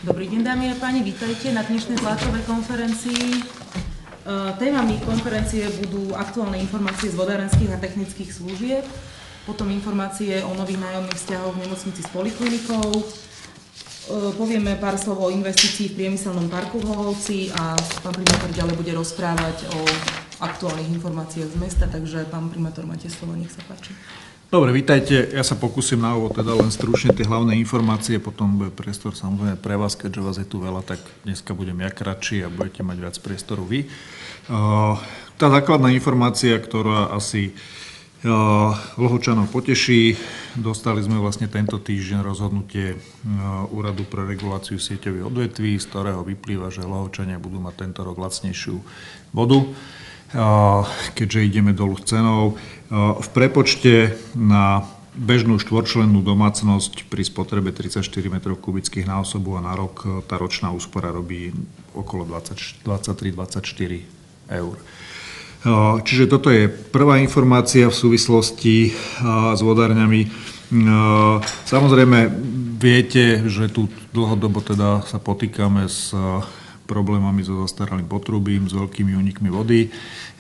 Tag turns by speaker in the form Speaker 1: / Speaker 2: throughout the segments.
Speaker 1: Dobrý deň, dámy a páni, vítajte na dnešnej tlačovej konferencii. Témami konferencie budú aktuálne informácie z vodárenských a technických služieb, potom informácie o nových nájomných vzťahoch v nemocnici s poliklinikou, povieme pár slov o investícii v priemyselnom parku v Hlohovci a pán primátor ďalej bude rozprávať o aktuálnych informáciách z mesta, takže pán primátor, máte slovo, nech sa páči.
Speaker 2: Dobre, vítajte. Ja sa pokúsim na úvod teda len stručne tie hlavné informácie, potom bude priestor samozrejme pre vás, keďže vás je tu veľa, tak dneska budem ja kratší a budete mať viac priestoru vy. Tá základná informácia, ktorá asi Lhočanov poteší, dostali sme vlastne tento týždeň rozhodnutie Úradu pre reguláciu sieťových odvetví, z ktorého vyplýva, že Lhočania budú mať tento rok lacnejšiu vodu, keďže ideme dolu cenou. V prepočte na bežnú štvorčlennú domácnosť pri spotrebe 34 m3 na osobu a na rok tá ročná úspora robí okolo 23-24 eur. Čiže toto je prvá informácia v súvislosti s vodárňami. Samozrejme viete, že tu dlhodobo teda sa potýkame s problémami so zastaralým potrubím, s veľkými únikmi vody.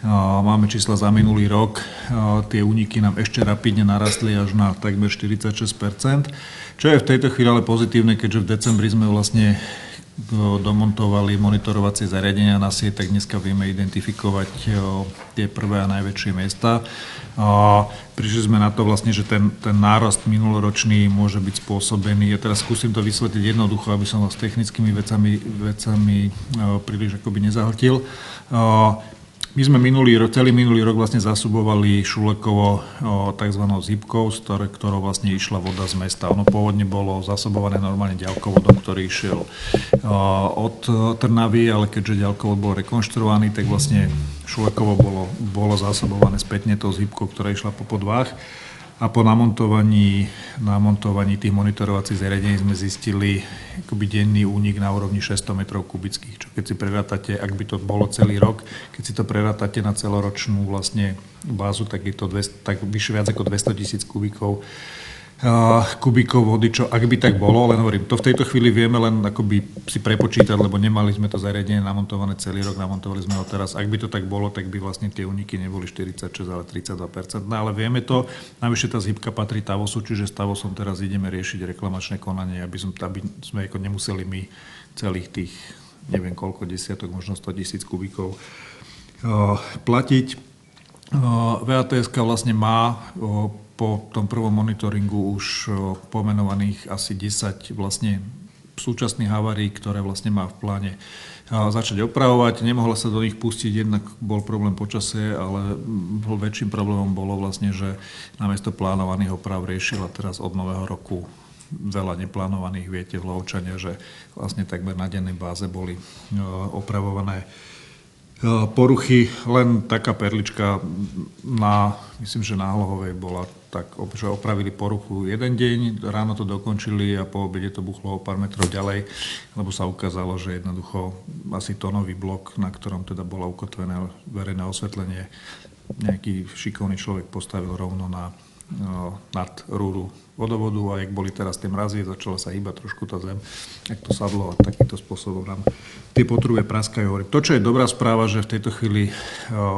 Speaker 2: Máme čísla za minulý rok, tie úniky nám ešte rapidne narastli až na takmer 46%, čo je v tejto chvíli ale pozitívne, keďže v decembri sme vlastne domontovali monitorovacie zariadenia na sieť, tak dneska vieme identifikovať tie prvé a najväčšie miesta. Prišli sme na to vlastne, že ten nárast minuloročný môže byť spôsobený. Ja teraz skúsim to vysvetliť jednoducho, aby som vás technickými vecami príliš akoby nezahltil. My sme celý minulý rok vlastne zasobovali Šulekovo tzv. zipkou, ktorou vlastne išla voda z mesta. Ono pôvodne bolo zasobované normálne ďalkovodom, ktorý išiel od Trnavy, ale keďže ďalkovod bol rekonštruovaný, tak vlastne Šulekovo bolo zasobované spätne tou zipkou, ktorá išla po podvách. A po namontovaní tých monitorovacích zariadení sme zistili akoby denný únik na úrovni 600 m3, čo keď si prerátate, ak by to bolo celý rok, keď si to prerátate na celoročnú vlastne bázu, tak je to vyššie viac ako 200 000 kubíkov vody, čo ak by tak bolo, len hovorím, to v tejto chvíli vieme len akoby si prepočítať, lebo nemali sme to zariadenie namontované celý rok, namontovali sme ho teraz. Ak by to tak bolo, tak by vlastne tie úniky neboli 46, ale 32%, ale vieme to. Navyše tá zhybka patrí Tavosu, čiže s Tavosom teraz ideme riešiť reklamačné konanie, aby sme ako nemuseli my celých tých, neviem koľko desiatok, možno 100 000 kubíkov platiť. VATSK vlastne má po tom prvom monitoringu už pomenovaných asi 10 vlastne súčasných havárií, ktoré vlastne má v pláne začať opravovať. Nemohla sa do nich pustiť, jednak bol problém počasie, ale väčším problémom bolo vlastne, že namiesto plánovaných oprav riešila teraz od nového roku veľa neplánovaných. Viete, v Lhočania, že vlastne takmer na dennej báze boli opravované poruchy. Len taká perlička myslím, že na Hlohovej bola tak, že opravili poruchu jeden deň, ráno to dokončili a po obede to buchlo o pár metrov ďalej, lebo sa ukázalo, že jednoducho asi tónový blok, na ktorom teda bolo ukotvené verejné osvetlenie, nejaký šikovný človek postavil rovno nad rúru vodovodu a jak boli teraz tie mrazy, začala sa hýbať trošku tá zem, jak to sadlo a takýmto spôsobom nám tie potrubie praskajú. To, čo je dobrá správa, že v tejto chvíli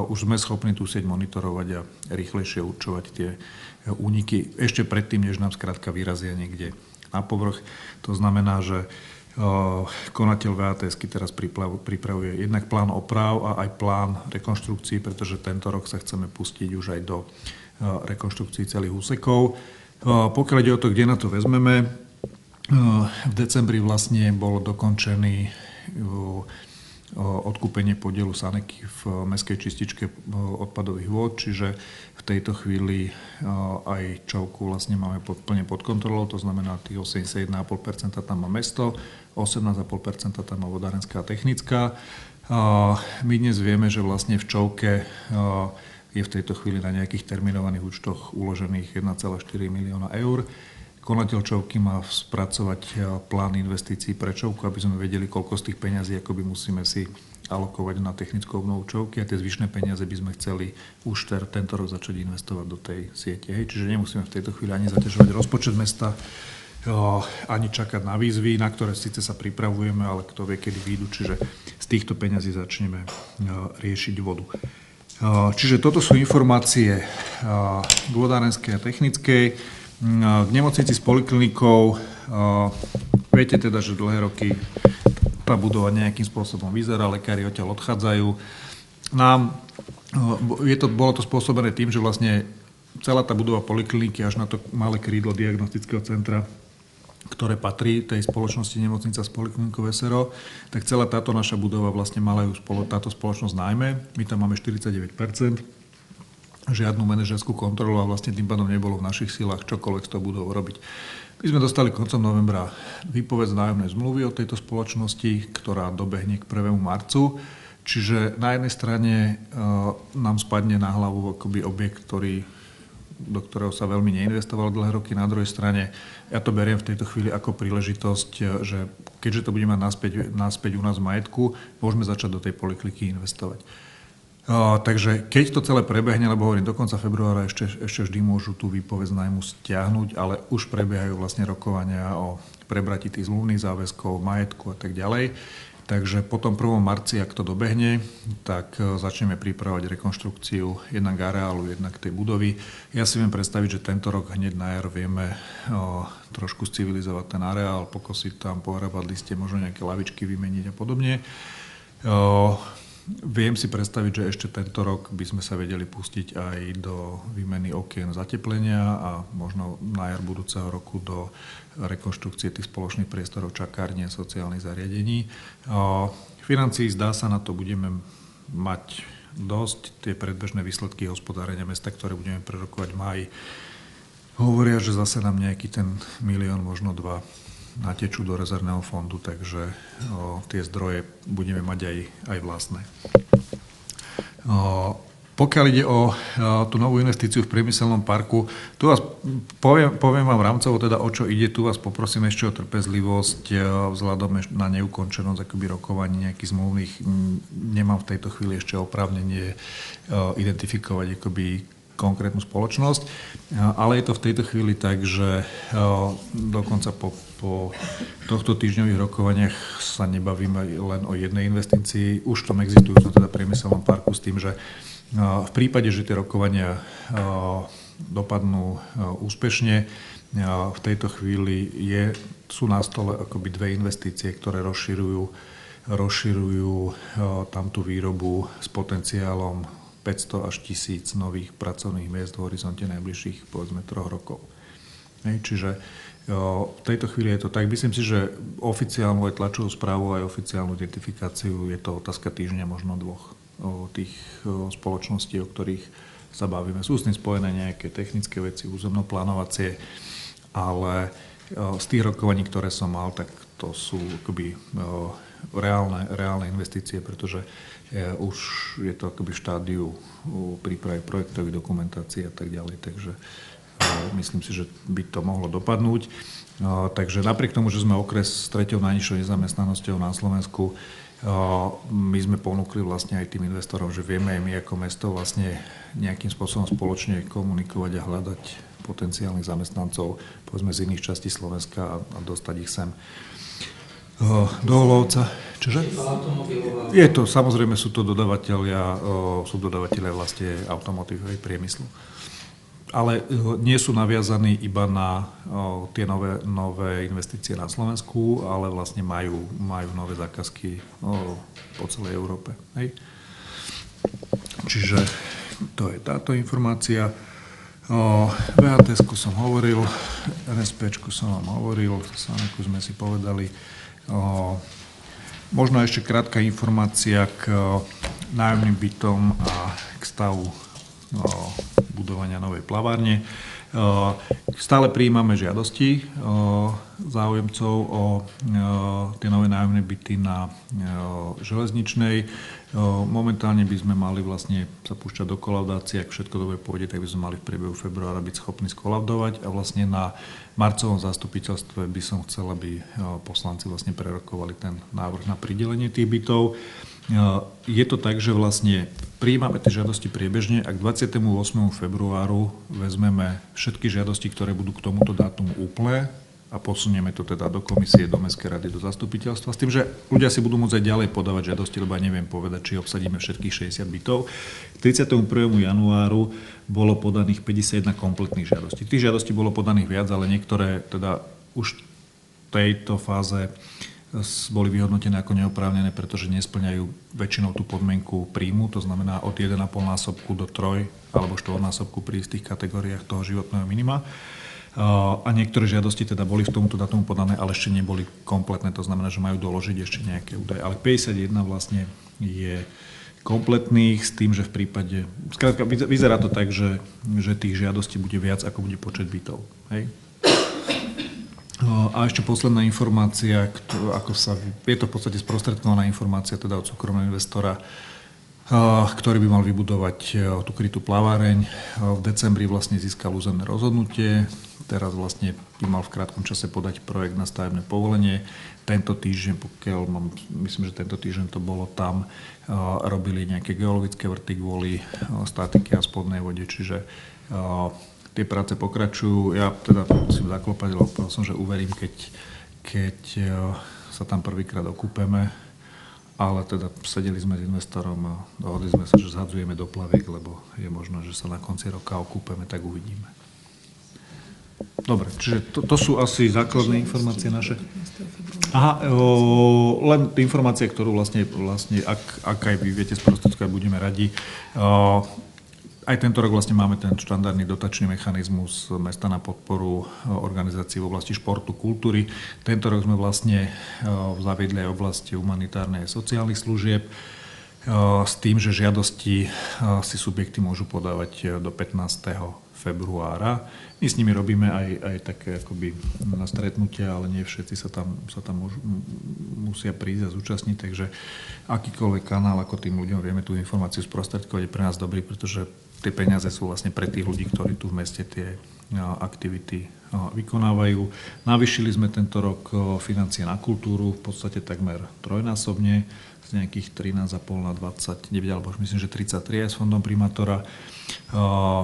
Speaker 2: už sme schopní tú sieť monitorovať a rýchlejšie určovať tie úniky ešte predtým, než nám skrátka vyrazia niekde na povrch. To znamená, že konateľ VATSky teraz pripravuje jednak plán oprav a aj plán rekonštrukcií, pretože tento rok sa chceme pustiť už aj do rekonštrukcií celých úsekov. Pokiaľ ide o to, kde na to vezmeme, v decembri vlastne bolo dokončený odkúpenie podielu Saneky v mestskej čističke odpadových vôd, čiže v tejto chvíli aj čovku vlastne máme plne pod kontrolou, to znamená tých 81,5% tam má mesto, 18,5% tam má vodárenská a technická. My dnes vieme, že vlastne v čovke je v tejto chvíli na nejakých terminovaných účtoch uložených 1,4 milióna eur. Konateľ čovky má spracovať plán investícií pre čovku, aby sme vedeli, koľko z tých peňazí akoby musíme si alokovať na technickú obnovu čovky a tie zvyšné peniaze by sme chceli už tento rok začať investovať do tej siete. Čiže nemusíme v tejto chvíli ani zaťažovať rozpočet mesta, ani čakať na výzvy, na ktoré síce sa pripravujeme, ale kto vie, kedy výjdu, čiže z týchto peňazí začneme riešiť vodu. Čiže toto sú informácie k vodárenskej a technickej. K nemocnici s poliklinikou, viete teda, že dlhé roky tá budova nejakým spôsobom vyzerá, lekári odtiaľ odchádzajú. Bolo to spôsobené tým, že vlastne celá tá budova polikliniky až na to malé krídlo diagnostického centra, ktoré patrí tej spoločnosti Nemocnica s poliklinikou SRO, tak celá táto naša budova vlastne mala ju táto spoločnosť najmä. My tam máme 49%, žiadnu manažerskú kontrolu a vlastne tým pádom nebolo v našich silách čokoľvek s tou budovou robiť. My sme dostali koncom novembra výpoveď z nájomnej zmluvy od tejto spoločnosti, ktorá dobehne k 1. marcu. Čiže na jednej strane nám spadne na hlavu akoby objekt, do ktorého sa veľmi neinvestovalo dlhé roky. Na druhej strane ja to beriem v tejto chvíli ako príležitosť, že keďže to bude mať naspäť u nás v majetku, môžeme začať do tej polikliniky investovať. Takže keď to celé prebehne, lebo hovorím, do konca februára ešte vždy môžu tú výpoveď z nájmu stiahnuť, ale už prebiehajú vlastne rokovania o prebratí tých zmluvných záväzkov, majetku a tak ďalej. Takže po tom 1. marci, ak to dobehne, tak začneme pripravovať rekonštrukciu jednak areálu, jednak tej budovy. Ja si viem predstaviť, že tento rok hneď na jar vieme trošku civilizovať ten areál, pokosiť tam, pohrabať listie, možno nejaké lavičky vymeniť a podobne. Viem si predstaviť, že ešte tento rok by sme sa vedeli pustiť aj do výmeny okien zateplenia a možno na jar budúceho roku do rekonštrukcie tých spoločných priestorov čakárne a sociálnych zariadení. Financií zdá sa, na to budeme mať dosť. Tie predbežné výsledky hospodárenia mesta, ktoré budeme prerokovať v máji, hovoria, že zase nám nejaký ten 1 milión, možno 2 natečú do rezervného fondu, takže tie zdroje budeme mať aj vlastné. Pokiaľ ide o tú novú investíciu v priemyselnom parku, tu vás poviem vám rámcovo teda, o čo ide. Tu vás poprosím ešte o trpezlivosť vzhľadom na neukončenosť akoby rokovaní nejakých zmluvných. Nemám v tejto chvíli ešte oprávnenie identifikovať akoby konkrétnu spoločnosť, ale je to v tejto chvíli tak, že dokonca po tohto týždňových rokovaniach sa nebavíme len o jednej investícii. Už v tom existujúcom teda priemyselnom parku s tým, že v prípade, že tie rokovania dopadnú úspešne, v tejto chvíli sú na stole akoby 2 investície, ktoré rozširujú tam tú výrobu s potenciálom 500 až 1000 nových pracovných miest v horizonte najbližších, povedzme, 3 rokov. Čiže v tejto chvíli je to tak. Myslím si, že oficiálnu aj tlačovú správu, aj oficiálnu identifikáciu je to otázka týždňa, možno 2 tých spoločností, o ktorých sa bavíme. Sú s tým spojené nejaké technické veci, územno-plánovacie, ale z tých rokovaní, ktoré som mal, tak to sú akoby reálne investície, pretože už je to akoby v štádiu prípravy projektových dokumentácií a tak ďalej, takže myslím si, že by to mohlo dopadnúť. Takže napriek tomu, že sme okres s 3. najnižšou nezamestnanosťou na Slovensku, my sme ponúkli vlastne aj tým investorom, že vieme aj my ako mesto vlastne nejakým spôsobom spoločne komunikovať a hľadať potenciálnych zamestnancov, povedzme z iných častí Slovenska a dostať ich sem do Holovca. Čože? Je to, samozrejme sú to subdodavatelia vlastne automotív priemyslu. Ale nie sú naviazaní iba na tie nové investície na Slovensku, ale vlastne majú nové zákazky po celej Európe. Hej? Čiže to je táto informácia. VHTS-ku som hovoril, NSP-čku som vám hovoril, Saneku sme si povedali. Možno ešte krátka informácia k nájomným bytom a k stavu budovania novej plavárne. Stále prijímame žiadosti záujemcov o tie nové nájomné byty na železničnej. Momentálne by sme mali vlastne sa púšťať do kolaudácie, ak všetko dobre pôjde, tak by sme mali v priebehu februára byť schopní skolaudovať a vlastne na marcovom zastupiteľstve by som chcel, aby poslanci vlastne prerokovali ten návrh na pridelenie tých bytov. Je to tak, že vlastne prijímame tie žiadosti priebežne a k 28. februáru vezmeme všetky žiadosti, ktoré budú k tomuto dátumu úplné, a posunieme to teda do komisie, do Mestskej rady, do zastupiteľstva. S tým, že ľudia si budú môcť aj ďalej podávať žiadosti, lebo ja neviem povedať, či obsadíme všetkých 60 bytov. K 31. januáru bolo podaných 51 kompletných žiadostí. Tých žiadostí bolo podaných viac, ale niektoré teda už v tejto fáze boli vyhodnotené ako neoprávnené, pretože nesplňajú väčšinou tú podmienku príjmu, to znamená od 1,5 násobku do 3 alebo 4 násobku pri istých kategóriách toho životného minima. A niektoré žiadosti teda boli v tomuto datumu podané, ale ešte neboli kompletné, to znamená, že majú doložiť ešte nejaké údaje. Ale 51 vlastne je kompletných s tým, že v prípade... Skrátka, vyzerá to tak, že tých žiadostí bude viac, ako bude počet bytov. Hej? A ešte posledná informácia, je to v podstate sprostredkovaná informácia teda od súkromného investora, ktorý by mal vybudovať tú krytú plaváreň. V decembri vlastne získal územné rozhodnutie, teraz vlastne by mal v krátkom čase podať projekt na stavebné povolenie. Tento týždeň, myslím, že tento týždeň to bolo tam, robili nejaké geologické vrty kvôli statike a spodnej vode, čiže tie práce pokračujú. Ja teda musím zaklopať, lebo povedal som, že uverím, keď sa tam prvýkrát okúpeme. Ale teda sedeli sme s investorom a dohodli sme sa, že zhadzujeme do plaviek, lebo je možné, že sa na konci roka okúpeme, tak uvidíme. Dobre, čiže to sú asi základné informácie naše. Aha, len informácie, ktorú vlastne ak aj vy viete sprostredkovať, budeme radi. Aj tento rok vlastne máme ten štandardný dotačný mechanizmus mesta na podporu organizácií v oblasti športu, kultúry. Tento rok sme vlastne zaviedli aj oblasti humanitárnej a sociálnych služieb s tým, že žiadosti si subjekty môžu podávať do 15. februára. My s nimi robíme aj také akoby na stretnutia, ale nie všetci sa tam musia prísť a zúčastniť, takže akýkoľvek kanál, ako tým ľuďom vieme tú informáciu sprostredkovať, je pre nás dobrý, pretože tie peniaze sú vlastne pre tých ľudí, ktorí tu v meste tie aktivity vykonávajú. Navýšili sme tento rok financie na kultúru v podstate takmer trojnásobne, z nejakých 13,5 na 29, alebo myslím, že 33 aj s fondom primátora.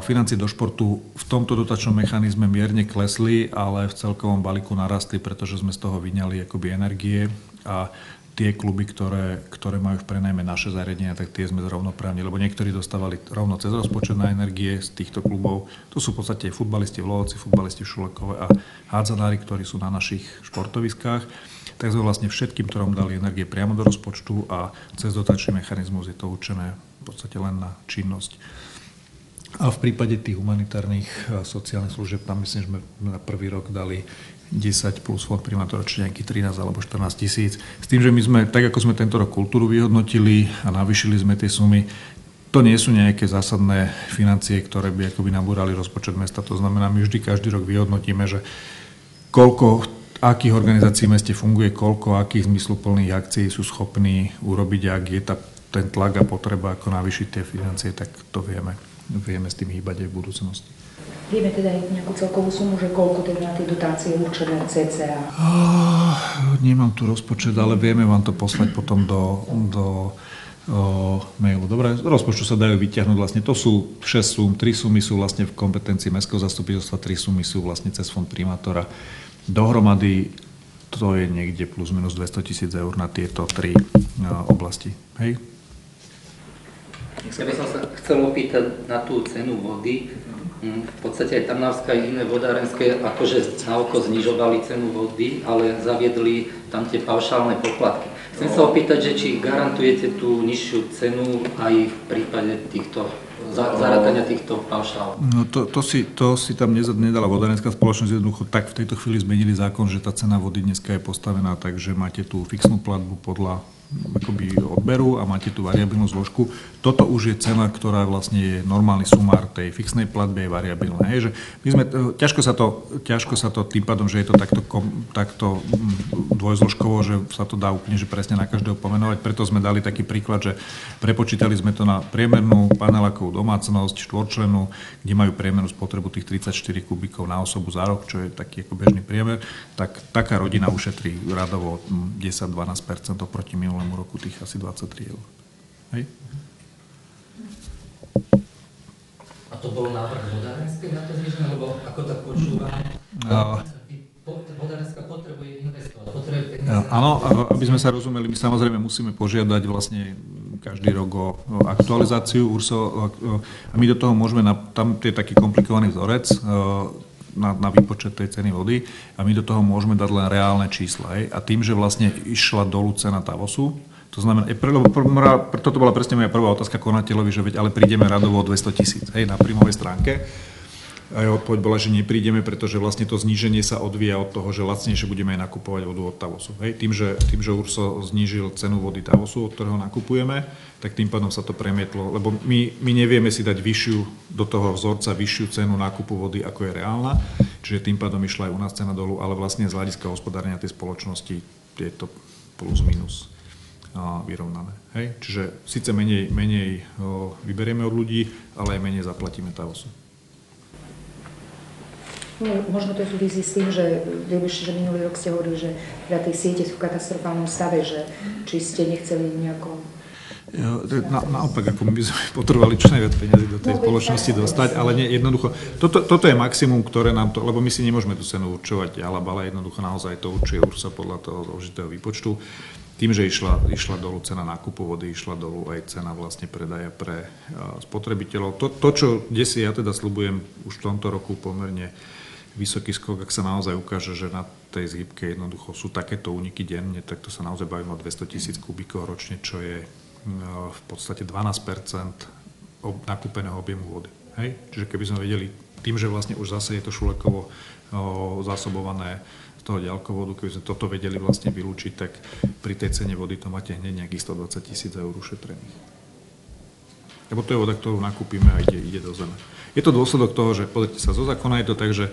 Speaker 2: Financie do športu v tomto dotačnom mechanizme mierne klesli, ale v celkovom balíku narastli, pretože sme z toho vyňali akoby energie a tie kluby, ktoré majú v prenajme naše zariadenia, tak tie sme zrovnoprávni, lebo niektorí dostávali rovno cez rozpočet na energie z týchto klubov. To sú v podstate futbalisti v Lovci, futbalisti v Šulekove a hádzanári, ktorí sú na našich športoviskách. Tak sme vlastne všetkým, ktorom dali energie priamo do rozpočtu a cez dotačný mechanizmus je to určené v podstate len na činnosť. A v prípade tých humanitárnych sociálnych služieb, tam myslím, že sme na prvý rok dali 10 plus fond primátora, čiže nejakých 13 alebo 14 tisíc. S tým, že my sme, tak ako sme tento rok kultúru vyhodnotili a navýšili sme tie sumy, to nie sú nejaké zásadné financie, ktoré by akoby nabúrali rozpočet mesta. To znamená, my vždy každý rok vyhodnotíme, že koľko akých organizácií v meste funguje, koľko akých zmysluplných akcií sú schopní urobiť, ak je ten tlak a potreba ako navýšiť tie financie, tak to vieme s tým hýbať aj v budúcnosti.
Speaker 3: Vieme teda aj nejakú celkovú sumu, že koľko teda tie dotácie určené cca?
Speaker 2: Nemám tu rozpočet, ale vieme vám to poslať potom do mailu. Dobre, z rozpočtu sa dajú vyťahnuť vlastne, to sú 6 sum, 3 sumy sú vlastne v kompetencii mestského zastupiteľstva, 3 sumy sú vlastne cez fond primátora. Dohromady to je niekde plus minus 200 000 eur na tieto 3 oblasti. Hej?
Speaker 4: Ja by som sa chcel opýtať na tú cenu vody. V podstate aj Trnavská a iné vodárenské akože na oko znižovali cenu vody, ale zaviedli tam tie paušálne poplatky. Chcem sa opýtať, že či garantujete tú nižšiu cenu aj v prípade týchto zarátania týchto paušálov?
Speaker 2: No to si tam nedala vodárenská spoločnosť, jednoducho tak v tejto chvíli zmenili zákon, že tá cena vody dneska je postavená tak, že máte tú fixnú platbu podľa akoby odberu a máte tú variabilnú zložku. Toto už je cena, ktorá vlastne je normálny sumár tej fixnej platby je variabilná. Hej, že my sme, ťažko sa to tým pádom, že je to takto dvojzložkovo, že sa to dá úplne že presne na každého pomenovať. Preto sme dali taký príklad, že prepočítali sme to na priemernú panelákovú domácnosť štvorčlennú, kde majú priemernú spotrebu tých 34 kubíkov na osobu za rok, čo je taký ako bežný priemer, tak taká rodina ušetrí radovo 10-12% oproti minulému roku tých asi 23 eur. Hej?
Speaker 4: A to bol návrh vodárenskej na to znižené, lebo ako tak počúvam, vodárenské
Speaker 2: Áno, aby sme sa rozumeli, my samozrejme musíme požiadať vlastne každý rok o aktualizáciu URSO a my do toho môžeme, tam je taký komplikovaný vzorec na výpočet tej ceny vody a my do toho môžeme dať len reálne čísla. A tým, že vlastne išla dolu cena TAVOSu, to znamená, toto bola presne moja prvá otázka konateľovi, že veď ale prídeme radovo o 200 000 na príjmovej stránke. A jeho odpoveď bola, že neprídeme, pretože vlastne to zníženie sa odvíja od toho, že lacnejšie budeme aj nakupovať vodu od TAVOSu. Tým, že URSO znížil cenu vody TAVOSu, od ktorého nakupujeme, tak tým pádom sa to premietlo, lebo my nevieme si dať do toho vzorca vyššiu cenu nákupu vody, ako je reálna, čiže tým pádom išla aj u nás cena dolu, ale vlastne z hľadiska hospodárenia tej spoločnosti je to plus minus vyrovnané. Čiže síce menej vyberieme od ľudí, ale aj menej zaplatíme TAVOSu.
Speaker 3: No, možno to súvisí s tým, že minulý rok ste hovorili, že tie siete sú v katastrofálnom stave, že či ste nechceli nejako...
Speaker 2: Naopak, ako my by sme potrebovali čo najviac peniazy do tej spoločnosti dostať, ale nie, jednoducho, toto je maximum, ktoré nám to, lebo my si nemôžeme tú cenu určovať, ale jednoducho naozaj to určuje URSO podľa toho zložitého výpočtu. Tým, že išla dolu cena nákupu vody, išla dolu aj cena vlastne predaja pre spotrebiteľov. To, čo desí, ja teda sľubujem už v tomto roku pomerne vysoký skok, ak sa naozaj ukáže, že na tej zhybke jednoducho sú takéto úniky denne, tak to sa naozaj bavíme o 200 000 kubíkov ročne, čo je v podstate 12% nakúpeného objemu vody. Čiže keby sme vedeli, tým, že vlastne už zase je to šulekovo zásobované z toho ďalkovodu, keby sme toto vedeli vlastne vylúčiť, tak pri tej cene vody to máte hneď nejakých 120 000 eur ušetrených. Lebo to je voda, ktorú nakúpime a ide do zeme. Je to dôsledok toho, že pozrite sa, zo zákona je to tak, že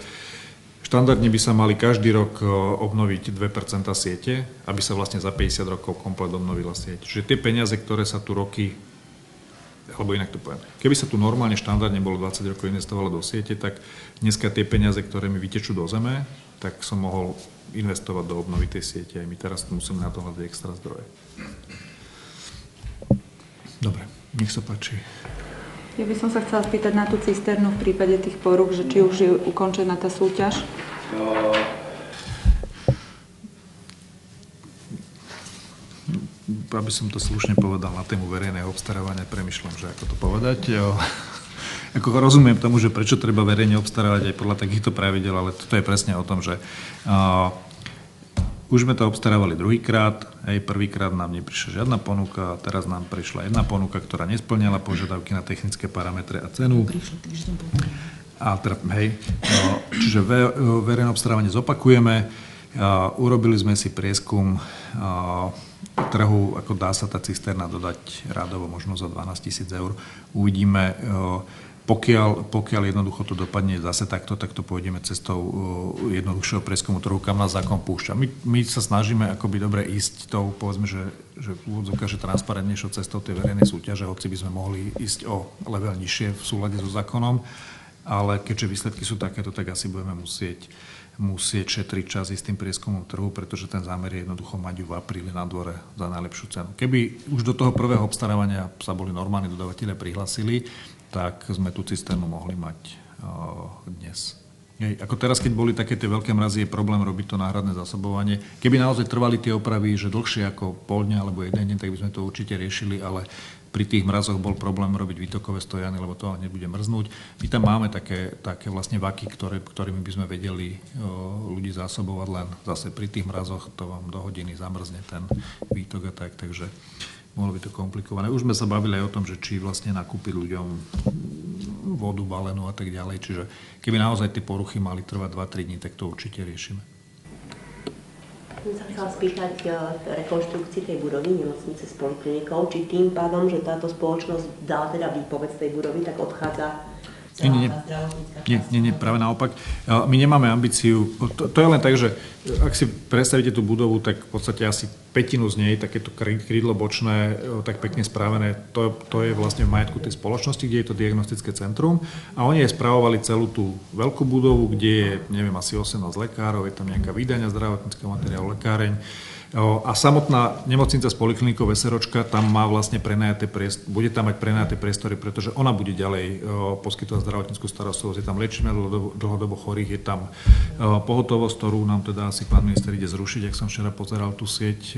Speaker 2: štandardne by sa mali každý rok obnoviť 2% siete, aby sa vlastne za 50 rokov komplet obnovila sieť. Čiže tie peniaze, ktoré sa tu roky, alebo inak to poviem, keby sa tu normálne štandardne bolo 20 rokov investovalo do siete, tak dneska tie peniaze, ktoré mi vytečú do zeme, tak som mohol investovať do obnovy tej siete. Aj my teraz musíme na to hľadať extra zdroje. Dobre, nech sa páči.
Speaker 5: Ja by som sa chcela spýtať na tú cisternu v prípade tých poruch, že či už je ukončená tá súťaž?
Speaker 2: Aby som to slušne povedal na tému verejného obstarávania, premýšľam, že ako to povedať. Ako rozumiem tomu, že prečo treba verejne obstarávať aj podľa takýchto pravidel, ale toto je presne o tom, že už sme to obstarávali druhýkrát, prvýkrát nám neprišla žiadna ponuka, teraz nám prišla jedna ponuka, ktorá nesplňala požiadavky na technické parametre a cenu. Čiže verejné obstarávanie zopakujeme. Urobili sme si prieskum trhu, ako dá sa tá cisterna dodať rádovo možno za 12 000 eur. Uvidíme, pokiaľ jednoducho to dopadne zase takto, tak to pôjdeme cestou jednoduchšieho prieskumu trhu, kam nás zákon púšťa. My sa snažíme akoby dobre ísť tou, povedzme, že ukáže transparentnejšou cestou tej verejnej súťaže, hoci by sme mohli ísť o level nižšie v súlade so zákonom, ale keďže výsledky sú takéto, tak asi budeme musieť šetriť čas s tým prieskumom trhu, pretože ten zámer je jednoducho mať ju v apríli na dvore za najlepšiu cenu. Keby už do toho prvého obstarávania sa boli normálni dodavatelia prihlasili, tak sme tú cisternu mohli mať dnes. Ako teraz, keď boli také tie veľké mrazy, je problém robiť to náhradné zásobovanie. Keby naozaj trvali tie opravy, že dlhšie ako pol dňa alebo jeden deň, tak by sme to určite riešili, ale pri tých mrazoch bol problém robiť výtokové stojany, lebo to nebude mrznúť. My tam máme také vlastne vaky, ktorými by sme vedeli ľudí zásobovať, len zase pri tých mrazoch to vám do hodiny zamrzne ten výtok a tak, takže mohlo by to komplikované. Už sme sa bavili aj o tom, že či vlastne nakúpiť ľuďom vodu balenú a tak ďalej. Čiže keby naozaj tie poruchy mali trvať 2-3 dní, tak to určite riešime.
Speaker 6: Som sa chcela spýtať rekonštrukcii tej budovy nemocnice s poliklinikou, či tým pádom, že táto spoločnosť dala teda výpoveď z tej budovy, tak odchádza
Speaker 2: Nie, práve naopak. My nemáme ambíciu, to je len tak, že ak si predstavíte tú budovu, tak v podstate asi pätinu z nej, takéto krídlo bočné, tak pekne správené, to je vlastne v majetku tej spoločnosti, kde je to diagnostické centrum a oni aj správovali celú tú veľkú budovu, kde je, neviem, asi 18 lekárov, je tam nejaká výdaňa zdravotníckeho materiálu, lekáreň, A samotná nemocnica s poliklinikou SROčka tam má vlastne bude tam mať prenajaté priestory, pretože ona bude ďalej poskytovať zdravotníckú starostlivosť. Je tam liečenie dlhodobo chorých, je tam pohotovosť, ktorú nám teda asi pán minister ide zrušiť, ak som včera pozeral tú sieť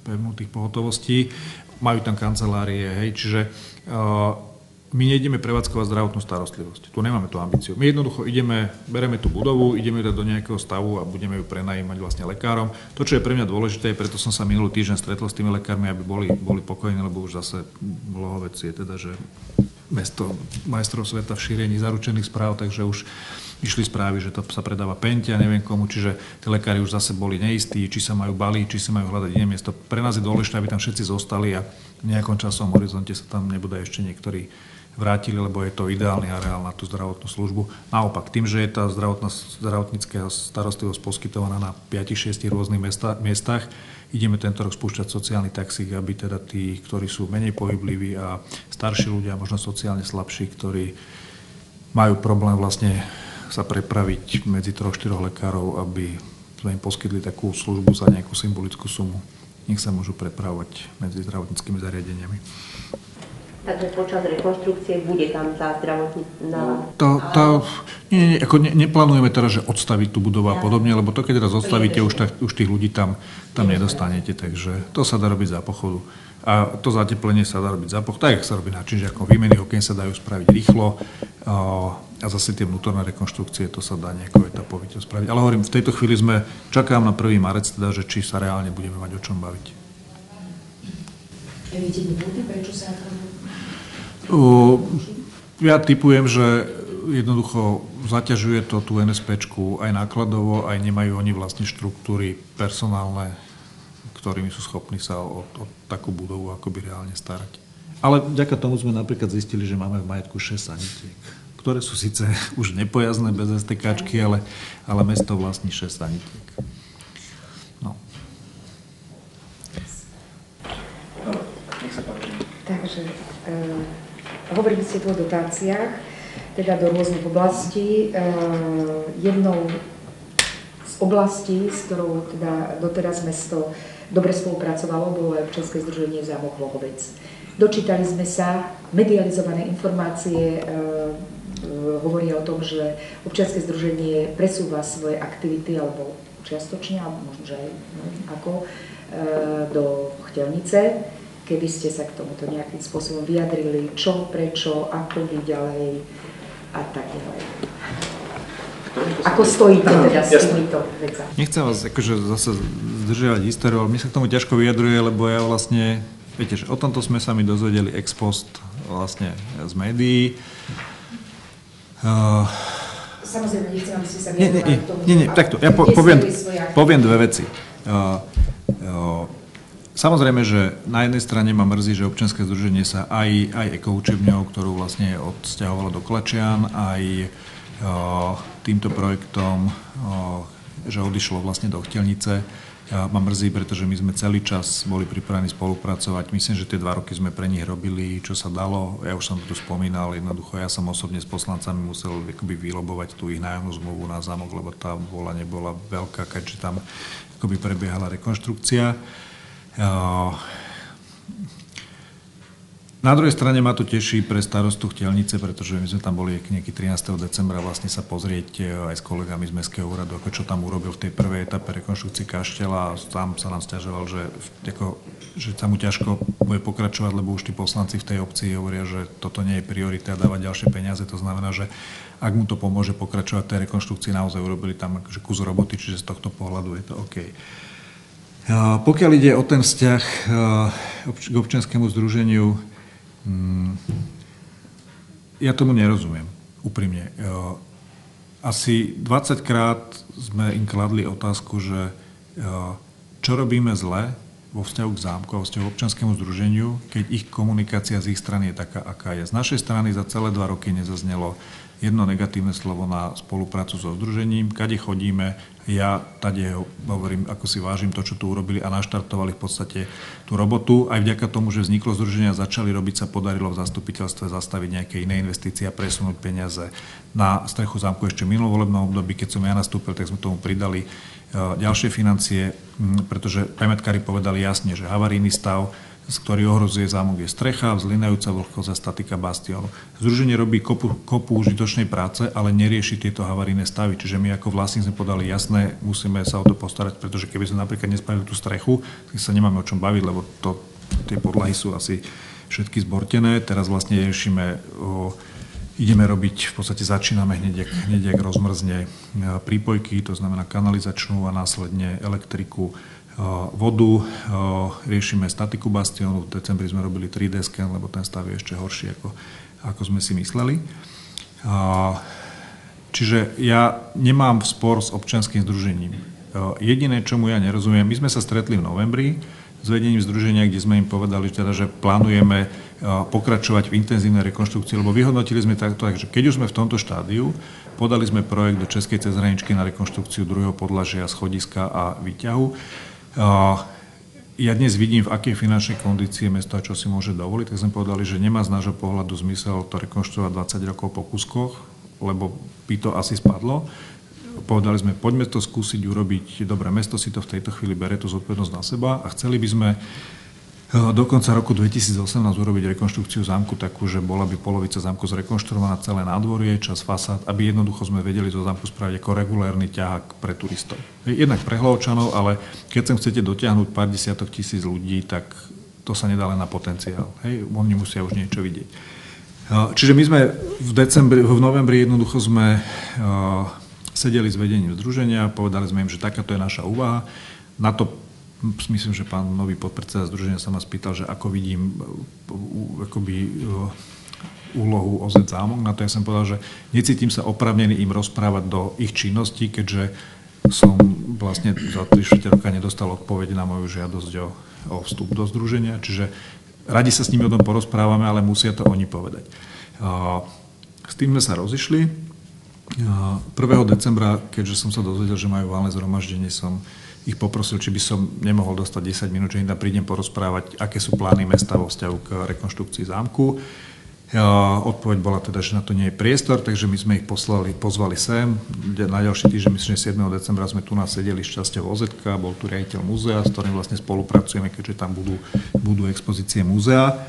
Speaker 2: pevnú tých pohotovostí. Majú tam kancelárie, hej, čiže my nejdeme prevádzkovať zdravotnú starostlivosť. Tu nemáme tú ambíciu. My jednoducho bereme tú budovu, ideme do nejakého stavu a budeme ju prenajímať vlastne lekárom. To, čo je pre mňa dôležité, preto som sa minulý týždeň stretol s tými lekármi, aby boli pokojní, lebo už zase Lohovec je teda, že mesto majstrov sveta v šírení zaručených správ, takže už išli správy, že to sa predáva Pente a neviem komu, čiže tí lekári už zase boli neistí, či sa majú baliť, či sa majú hľadať iné miesto. Pre nás je dôležité, aby tam všetci zostali a v nejakom časovom horizonte sa tam nebudú ešte niektorí vrátili, lebo je to ideálny areál na tú zdravotnú službu. Naopak, tým, že je tá zdravotnícka starostlivosť poskytovaná na 5-6 rôznych miestach, ideme tento rok spúšťať sociálny taxík, aby teda tí, ktorí sú menej pohybliví a starší ľudia, možno sociálne slabší, ktorí majú problém vlastne sa prepraviť medzi 3-4 lekárov, aby sme im poskytli takú službu za nejakú symbolickú sumu. Nech sa môžu prepravovať medzi zdravotníckymi zariadeniami.
Speaker 6: Takže počas rekonštrukcie bude tam tá zdravotnícka...
Speaker 2: Neplánujeme teraz, že odstaviť tú budovu a podobne, lebo to, keď raz odstavíte, už tých ľudí tam nedostanete, takže to sa dá robiť za pochodu. A to zateplenie sa dá robiť za pochodu, tak, jak sa robí na činžiakom. Výmeny okien sa dajú spraviť rýchlo a zase tie vnútorné rekonštrukcie, to sa dá nejako etapovite spraviť. Ale hovorím, v tejto chvíli čakám na 1. marec, teda, že či sa reálne budeme mať o čom baviť.
Speaker 3: Viete dôvody, prečo sa to...
Speaker 2: Ja tipujem, že jednoducho zaťažuje to tú NSPčku aj nákladovo, aj nemajú oni vlastne štruktúry personálne, ktorými sú schopní sa o takú budovu akoby reálne starať. Ale vďaka tomu sme napríklad zistili, že máme v majetku 6 sanitiek, ktoré sú síce už nepojazdné bez STKčky, ale mesto vlastní 6 sanitiek. No.
Speaker 3: Takže hovorili ste tu o dotáciách, teda do rôznych oblastí. Jednou z oblastí, s ktorou teda doteraz mesto dobre spolupracovalo, bolo aj občianske združenie Zámok Lohovec. Dočítali sme sa, medializované informácie hovoria o tom, že občianske združenie presúva svoje aktivity, alebo čiastočne, alebo možno, že aj do Chťelnice. Keby ste sa k tomuto nejakým spôsobom vyjadrili, čo, prečo, ako vy ďalej a tak ďalej. Ako stojíte teda s týmito vecami?
Speaker 2: Nechcem vás akože zase zdržiavať históriu, ale mi sa k tomu ťažko vyjadruje, lebo ja vlastne, viete, že o tomto sme sa mi dozvedeli ex post vlastne z médií.
Speaker 3: Samozrejme, nechcem, aby ste sa vyjadrovali k tomu.
Speaker 2: Nie, takto, ja poviem dve veci. Samozrejme, že na jednej strane ma mrzí, že občianske združenie sa aj ekoučebňou, ktorú vlastne odsťahovalo do Klačian, aj týmto projektom, že odišlo vlastne do Chťelnice, ma mrzí, pretože my sme celý čas boli pripravení spolupracovať. Myslím, že tie 2 roky sme pre nich robili, čo sa dalo. Ja už som to tu spomínal, jednoducho ja som osobne s poslancami musel akoby vylobovať tú ich nájomnú zmluvu na zámok, lebo tá vôľa nebola veľká, keďže tam akoby prebiehala rekonštrukcia. Na druhej strane ma to teší pre starostu Chťelnice, pretože my sme tam boli nejaký 13. decembra vlastne sa pozrieť aj s kolegami z Mestského úradu, ako čo tam urobil v tej prvej etape rekonštrukcie kašteľa a tam sa nám sťažoval, že sa mu ťažko bude pokračovať, lebo už tí poslanci v tej obci hovoria, že toto nie je priorita a dávať ďalšie peniaze. To znamená, že ak mu to pomôže pokračovať tej rekonštrukcii, naozaj urobili tam akože kus roboty, čiže z tohto pohľadu je to OK. Pokiaľ ide o ten vzťah k občianskému združeniu, ja tomu nerozumiem, úprimne. Asi 20 krát sme im kladli otázku, že čo robíme zle vo vzťahu k zámku a vo vzťahu k občianskému združeniu, keď ich komunikácia z ich strany je taká, aká je. Z našej strany za celé 2 roky nezaznelo jedno negatívne slovo na spoluprácu so združením. Kade chodíme, ja tady hovorím, ako si vážim to, čo tu urobili a naštartovali v podstate tú robotu. Aj vďaka tomu, že vzniklo združenie a začali robiť, sa podarilo v zastupiteľstve zastaviť nejaké iné investície a presunúť peniaze na strechu zámku ešte v minulom volebnom období. Keď som ja nastúpil, tak sme tomu pridali ďalšie financie, pretože pamätkári povedali jasne, že havarijný stav, ktorý ohrozuje zámok, je strecha, vzlinajúca vlhkosť a statika bastiónu. Združenie robí kopu užitočnej práce, ale nerieši tieto havarijné stavy. Čiže my ako vlastník sme podali jasné, musíme sa o to postarať, pretože keby sme napríklad nespravili tú strechu, tak sa nemáme o čom baviť, lebo tie podlahy sú asi všetky zbortené. Teraz vlastne riešime, ideme robiť, v podstate začíname hneď jak rozmrzne prípojky, to znamená kanalizačnú a následne elektriku, vodu, riešime statiku bastiónu, v decembri sme robili 3D scan, lebo ten stav je ešte horší, ako sme si mysleli. Čiže ja nemám spor s občianskym združením. Jediné, čomu ja nerozumiem, my sme sa stretli v novembri s vedením združenia, kde sme im povedali, že plánujeme pokračovať v intenzívnej rekonštrukcii, lebo vyhodnotili sme takto, že keď už sme v tomto štádiu, podali sme projekt do Českej cezhraničky na rekonštrukciu druhého podlažia, schodiska a výťahu. Ja dnes vidím, v akej finančnej kondícii mesto a čo si môže dovoliť, tak sme povedali, že nemá z nášho pohľadu zmysel to rekonštruovať 20 rokov po kuskoch, lebo by to asi spadlo. Povedali sme, poďme to skúsiť urobiť, dobre, mesto si to v tejto chvíli berie tú zodpovednosť na seba a chceli by sme do konca roku 2018 urobiť rekonštrukciu zámku takú, že bola by polovica zámku zrekonštruovaná, celé nádvorie, čas fasád, aby jednoducho sme vedeli zo zámku spraviť ako regulérny ťahák pre turistov. Jednak pre Hlavčanov, ale keď sem chcete dotiahnuť pár desiatok tisíc ľudí, tak to sa nedá len na potenciál. Hej, oni musia už niečo vidieť. Čiže my sme v novembri jednoducho sme sedeli s vedením združenia, povedali sme im, že takáto je naša úvaha. Na to myslím, že pán nový podpredseda združenia sa ma spýtal, že ako vidím úlohu OZ Zámok. Na to ja som povedal, že necítim sa oprávnený im rozprávať do ich činností, keďže som vlastne za 3/4 roka nedostal odpoveď na moju žiadosť o vstup do združenia. Čiže radi sa s nimi o tom porozprávame, ale musia to oni povedať. S tým sme sa rozišli. 1. decembra, keďže som sa dozvedel, že majú valné zhromaždenie, som ich poprosil, či by som nemohol dostať 10 minút, že im tam prídem porozprávať, aké sú plány mesta vo vzťahu k rekonštrukcii zámku. Odpoveď bola teda, že na to nie je priestor, takže my sme ich pozvali sem. Na ďalší týždeň, myslím, že 7. decembra sme tu sedeli s časťou OZ-ka, bol tu riaditeľ múzea, s ktorým vlastne spolupracujeme, keďže tam budú expozície múzea.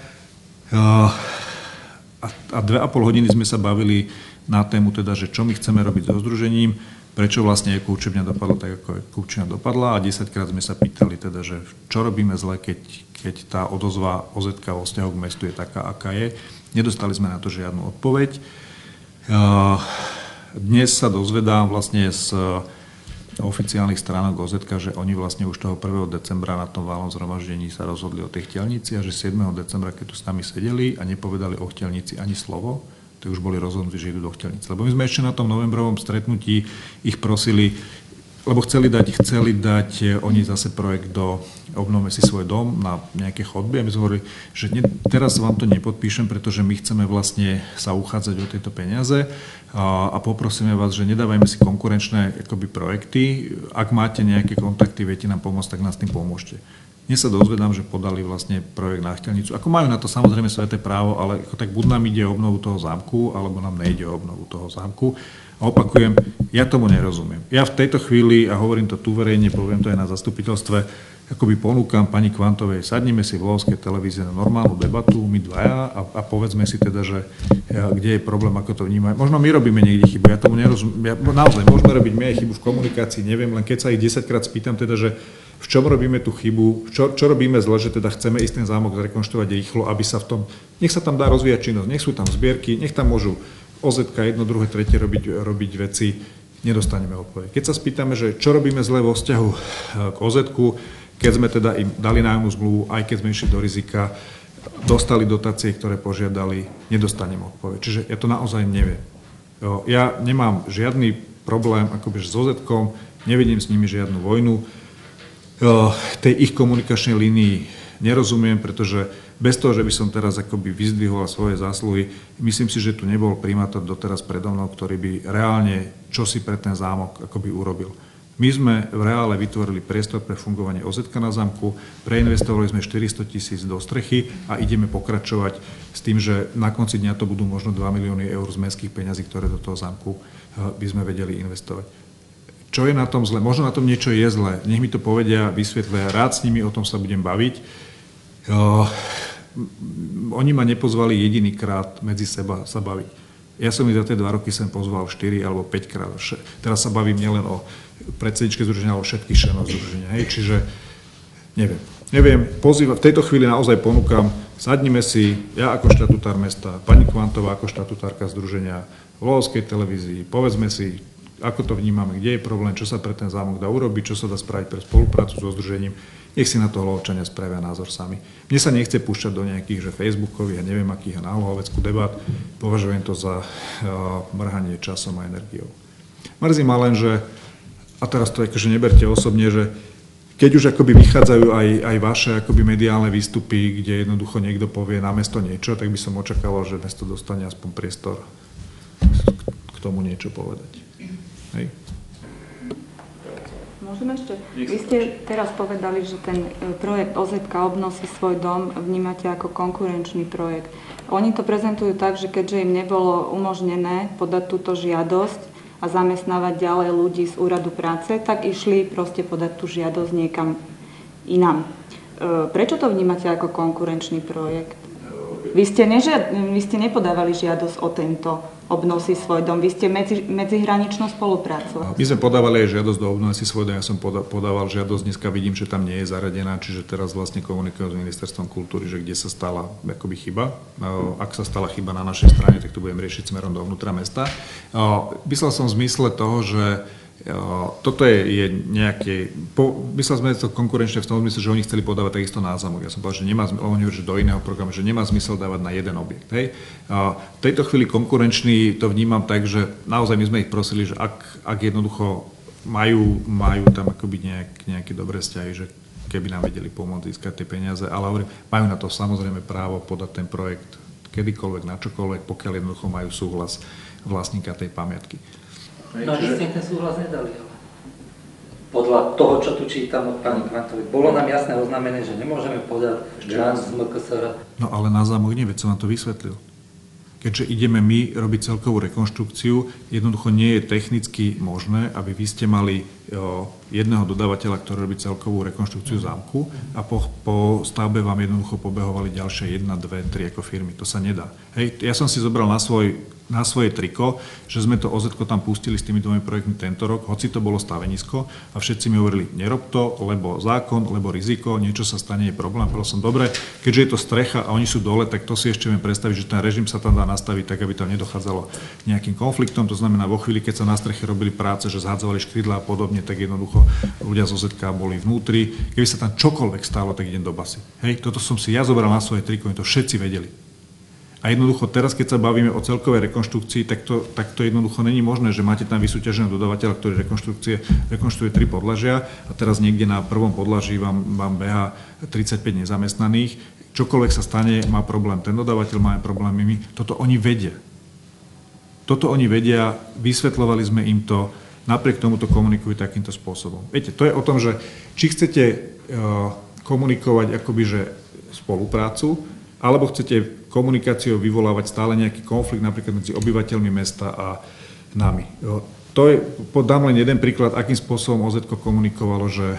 Speaker 2: A 2,5 hodiny sme sa bavili na tému teda, že čo my chceme robiť so združením, prečo vlastne Eko učebňa dopadla tak, ako Eko učebňa dopadla a 10-krát sme sa pýtali teda, že čo robíme zle, keď tá odozva OZ-ka vo vzťahu k mestu je taká, aká je. Nedostali sme na to žiadnu odpoveď. Dnes sa dozvedám vlastne z oficiálnych stránok OZ-ka, že oni vlastne už toho 1. decembra na tom valnom zhromaždení sa rozhodli o tej chtielnici a že 7. decembra, keď tu s nami sedeli a nepovedali o chtielnici ani slovo, tak už boli rozhodnutí, že idú do chtielnice. Lebo my sme ešte na tom novembrovom stretnutí ich prosili, lebo chceli dať oni zase projekt do Obnovme si svoj dom na nejaké chodby a my sme hovorili, že teraz vám to nepodpíšem, pretože my chceme vlastne sa uchádzať o tieto peniaze a poprosíme vás, že nedávajme si konkurenčné projekty. Ak máte nejaké kontakty, viete nám pomôcť, tak nás tým pomôžte. Dnes sa dozvedám, že podali vlastne projekt na chtielnicu. Ako majú na to samozrejme sveté právo, ale tak buď nám ide o obnovu toho zámku, alebo nám nejde o obnovu toho zámku. A opakujem, ja tomu nerozumiem. Ja v tejto chvíli, a hovorím to tu verejne, poviem to aj na zastupiteľstve, akoby ponúkam pani Kvantovej, sadnime si v Lovskej televízii na normálnu debatu, my dvaja, a povedzme si teda, že kde je problém, ako to vnímajú. Možno my robíme niekde chybu, ja tomu nerozumiem. Naozaj, môžeme robiť my aj chybu v komunikácii, neviem, len keď sa ich 10-krát spýtam teda, že v čom robíme tú chybu, čo robíme zle, že teda chceme ísť ten zámok zrekonštruovať rýchlo, aby sa v tom, nech sa tam dá rozvíjať činnosť, nech sú tam zbierky, nech tam môžu OZ-ka, jedno, druhé, tretie robiť veci, nedostaneme odpoveď. Keď sa spýtame, že čo robíme zle vo vzťahu k OZ-ku, keď sme teda im dali nájomnú zmluvu, aj keď sme išli do rizika, dostali dotácie, ktoré požiadali, nedostanem odpoveď. Čiže ja to naozaj neviem. Ja nemám žiadny problém akoby s OZ-kom, nevedím s nimi žiadnu vojnu. Tej ich komunikačnej línii nerozumiem, pretože bez toho, že by som teraz akoby vyzdvihol svoje zásluhy, myslím si, že tu nebol primátor doteraz predo mnou, ktorý by reálne čosi pre ten zámok akoby urobil. My sme v reále vytvorili priestor pre fungovanie OZ-ka na zámku, preinvestovali sme 400 000 do strechy a ideme pokračovať s tým, že na konci dňa to budú možno 2 milióny eur z mestských peňazí, ktoré do toho zámku by sme vedeli investovať. Čo je na tom zle? Možno na tom niečo je zle. Nech mi to povedia, vysvetlia. Rád s nimi o tom sa budem baviť. Oni ma nepozvali jedinýkrát medzi seba sa baviť. Ja som ich za tie 2 roky sem pozval 4 alebo 5 krát. Teraz sa bavím nielen o predsedničke združenia, ale o všetkých členov združenia. Hej, čiže neviem, v tejto chvíli naozaj ponúkam, sadnime si, ja ako štatutár mesta, pani Kvantová ako štatutárka združenia v Lvovskej televízii, povedzme si, ako to vnímame, kde je problém, čo sa pre ten zámok dá urobiť, čo sa dá spraviť pre spoluprácu so združením. Nech si na to Hlohovčania spravia názor sami. Mne sa nechce púšťať do nejakých, že facebookových a neviem akých a náhľaveckú debát. Považujem to za mrhanie časom a energiou. Mrzí ma len, že, a teraz to akože neberte osobne, že keď už akoby vychádzajú aj vaše akoby mediálne výstupy, kde jednoducho niekto povie na mesto niečo, tak by som očakával, že mesto dostane aspoň priestor k tomu niečo povedať. Hej.
Speaker 5: Môžem ešte? Vy ste teraz povedali, že ten projekt OZ Obnosí svoj dom vnímate ako konkurenčný projekt. Oni to prezentujú tak, že keďže im nebolo umožnené podať túto žiadosť a zamestnávať ďalej ľudí z úradu práce, tak išli proste podať tú žiadosť niekam inám. Prečo to vnímate ako konkurenčný projekt? Vy ste nepodávali žiadosť o tento Obnosí svoj dom. Vy ste medzihraničnú spoluprácu.
Speaker 2: My sme podávali aj žiadosť do Obnosí svoj dom. Ja som podával žiadosť, dneska vidím, že tam nie je zaradená, čiže teraz vlastne komunikujem s Ministerstvom kultúry, že kde sa stala akoby chyba. Ak sa stala chyba na našej strane, tak to budem riešiť smerom dovnútra mesta. Myslel som v zmysle toho, že toto je nejaké, myslel sme to konkurenčne v tom zmysle, že oni chceli podávať takisto na zámok. Ja som povedal, že nemá zmysel, oni hovorí, že do iného programu, že nemá zmysel dávať na jeden objekt. Hej. V tejto chvíli konkurenčný to vnímam tak, že naozaj my sme ich prosili, že ak jednoducho majú tam akoby nejaké dobré vzťahy, že keby nám vedeli pomôcť získať tie peniaze, ale hovorím, majú na to samozrejme právo podať ten projekt kedykoľvek, na čokoľvek, pokiaľ jednoducho majú súhlas vlastníka tej pamiatky.
Speaker 4: No a vy ste ten súhlas nedali, ale podľa toho, čo tu čítam od pani Kvantovej, bolo nám jasne oznámené, že nemôžeme podať grant z MKSR.
Speaker 2: No ale na zámok nie, veď som vám to vysvetlil. Keďže ideme my robiť celkovú rekonštrukciu, jednoducho nie je technicky možné, aby vy ste mali jedného dodávateľa, ktorý robí celkovú rekonštrukciu zámku a po stavbe vám jednoducho pobehovali ďalšie 1, 2, 3 ako firmy. To sa nedá. Hej, ja som si zobral na svoje triko, že sme to OZ-ko tam pustili s tými 2 projektmi tento rok, hoci to bolo stavenisko a všetci mi hovorili, nerob to, lebo zákon, lebo riziko, niečo sa stane, je problém. Povedal som, dobre, keďže je to strecha a oni sú dole, tak to si ešte viem predstaviť, že ten režim sa tam dá nastaviť tak, aby tam nedochádzalo nejakým konfliktom. To znamená, vo chvíli, keď sa na streche robili práce, že zhadzovali škrydlá a podobne, tak jednoducho ľudia z OZ-ka boli vnútri. Keby sa tam čokoľvek stalo, tak idem do basy. Hej, toto som si ja zobral na svoje triko, to všetci vedeli. A jednoducho teraz, keď sa bavíme o celkovej rekonštrukcii, tak to jednoducho není možné, že máte tam vysúťaženého dodávateľa, ktorý rekonštruuje 3 podlažia a teraz niekde na prvom podlaží vám beha 35 nezamestnaných. Čokoľvek sa stane, má problém ten dodávateľ, má problémy. Toto oni vedia, vysvetľovali sme im to, napriek tomu to komunikujú takýmto spôsobom. Viete, to je o tom, že či chcete komunikovať akoby, že spoluprácu, alebo chcete komunikáciou vyvolávať stále nejaký konflikt napríklad medzi obyvateľmi mesta a nami. Podám len jeden príklad, akým spôsobom OZ-ko komunikovalo, že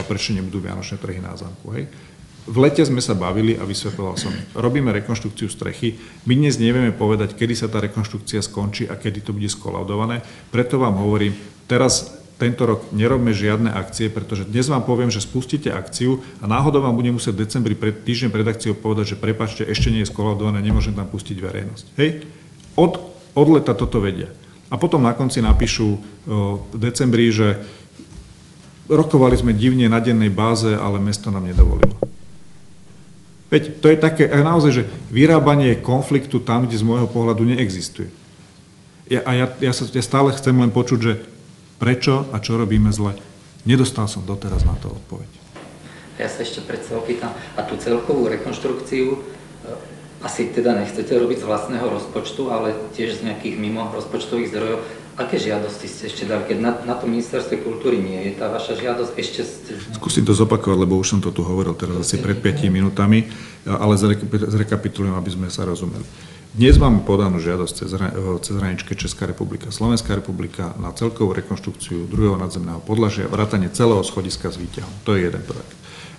Speaker 2: prečo nebudú vianočné trhy na zámku. Hej. V lete sme sa bavili a vysvetľoval som, robíme rekonštrukciu strechy, my dnes nevieme povedať, kedy sa tá rekonštrukcia skončí a kedy to bude skolaudované, preto vám hovorím, teraz tento rok nerobme žiadne akcie, pretože dnes vám poviem, že spustíte akciu a náhodou vám budem musieť v decembri týždeň pred akciou povedať, že prepáčte, ešte nie je skolaudované, nemôžem tam pustiť verejnosť. Hej? Od leta toto vedia. A potom na konci napíšu v decembri, že rokovali sme divne na dennej báze, ale mesto nám nedovolilo. Veď to je také, naozaj, že vyrábanie konfliktu tam, kde z môjho pohľadu neexistuje. Ja stále chcem len počuť, že prečo a čo robíme zle. Nedostal som doteraz na to odpoveď.
Speaker 4: Ja sa ešte predsa opýtam, a tú celkovú rekonštrukciu asi teda nechcete robiť z vlastného rozpočtu, ale tiež z nejakých mimo rozpočtových zdrojov. Aké žiadosti ste ešte dali, keď na tom ministerstve kultúry nie je tá vaša žiadosť? Ešte
Speaker 2: Skúsim to zopakovať, lebo už som to tu hovoril teraz asi pred 5 minútami, ale zrekapitulujem, aby sme sa rozumeli. Dnes máme podanú žiadosť cez hraničke Česká republika, Slovenská republika na celkovú rekonštrukciu druhého nadzemného podlažia, vrátane celého schodiska s výťahom. To je jeden projekt.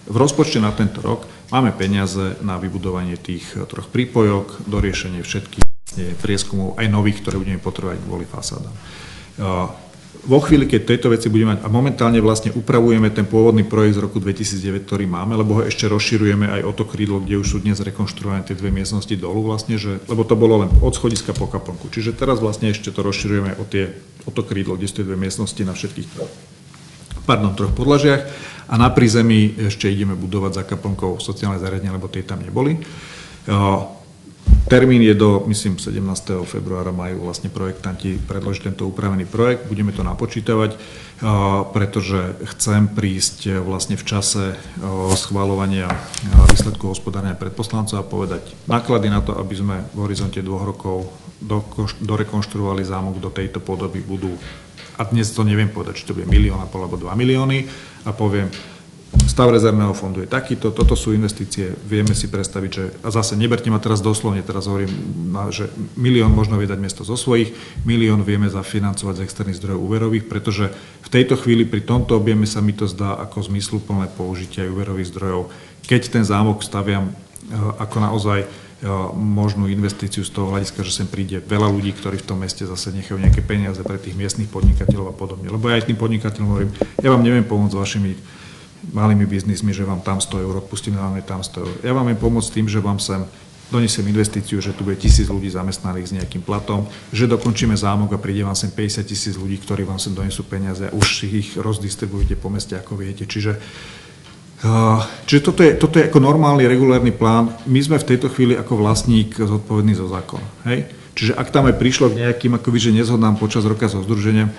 Speaker 2: V rozpočte na tento rok máme peniaze na vybudovanie tých 3 prípojok, doriešenie všetkých prieskumov, aj nových, ktoré budeme potrebovať kvôli fasádam. Vo chvíli, keď tejto veci budeme mať, a momentálne vlastne upravujeme ten pôvodný projekt z roku 2009, ktorý máme, lebo ho ešte rozširujeme aj o to krídlo, kde už sú dnes rekonštruované tie 2 miestnosti dolu vlastne, lebo to bolo len od schodiska po kaplnku. Čiže teraz vlastne ešte to rozširujeme o to krídlo, kde sú tie 2 miestnosti na všetkých 3 podlažiach a na prízemí ešte ideme budovať za kaplnkou sociálne zariadenia, lebo tie tam neboli. Termín je do, myslím, 17. februára majú vlastne projektanti predložiť tento upravený projekt. Budeme to napočítavať, pretože chcem prísť vlastne v čase schvaľovania výsledkov hospodárenia predposlancov a povedať náklady na to, aby sme v horizonte 2 rokov dorekonštruovali zámok do tejto podoby budú. A dnes to neviem povedať, či to bude 1,5 milióna alebo 2 milióny a poviem, stav rezervného fondu je takýto, toto sú investície, vieme si predstaviť, že, a zase neberte ma teraz doslovne, teraz hovorím, že 1 milión možno vie dať miesto zo svojich, 1 milión vieme zafinancovať z externých zdrojov úverových, pretože v tejto chvíli pri tomto objeme sa mi to zdá ako zmysluplné použitie aj úverových zdrojov, keď ten zámok staviam ako naozaj možnú investíciu z toho hľadiska, že sem príde veľa ľudí, ktorí v tom meste zase nechajú nejaké peniaze pre tých miestnych podnikateľov a podobne. Lebo ja aj tým podnikateľom hovorím, ja vám neviem pomôcť s vašimi malými biznismi, že vám tam 100 eur odpustím, vám tam 100 eur. Ja vám viem pomôcť tým, že vám sem donesiem investíciu, že tu bude 1000 ľudí zamestnaných s nejakým platom, že dokončíme zámok a príde vám sem 50 000 ľudí, ktorí vám sem donesú peniaze a už ich rozdistribujete po meste, ako viete. Čiže toto je ako normálny, regulárny plán. My sme v tejto chvíli ako vlastník zodpovedný za zákon. Hej? Čiže ak tam aj prišlo k nejakým akoby, že nezhodnám počas roka so združením,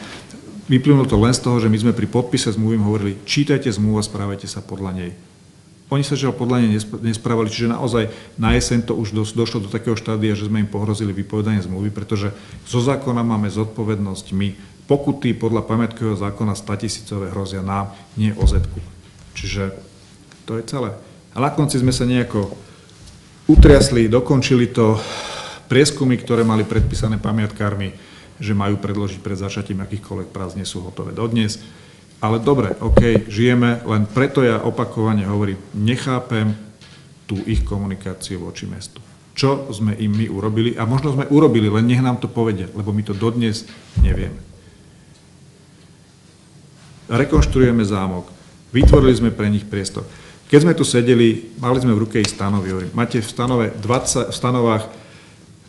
Speaker 2: vyplynulo to len z toho, že my sme pri podpise zmluvy hovorili, čítajte zmluvu a správajte sa podľa nej. Oni sa žiaľ podľa nej nesprávali, čiže naozaj na jeseň to už došlo do takého štádia, že sme im pohrozili vypovedanie zmluvy, pretože zo zákona máme zodpovednosť my. Pokuty podľa pamiatkového zákona 100 000 hrozia nám, nie OZ-ku. Čiže to je celé. A na konci sme sa nejako utriasli, dokončili to. Prieskumy, ktoré mali predpísané pamiatkármi, že majú predložiť pred začatím akýchkoľvek prác, nie sú hotové dodnes. Ale dobre, OK, žijeme, len preto ja opakovane hovorím, nechápem tú ich komunikáciu voči mestu. Čo sme im my urobili? A možno sme urobili, len nech nám to povedia, lebo my to dodnes nevieme. Rekonštruujeme zámok, vytvorili sme pre nich priestor. Keď sme tu sedeli, mali sme v ruke ich stanovy. Máte v stanovách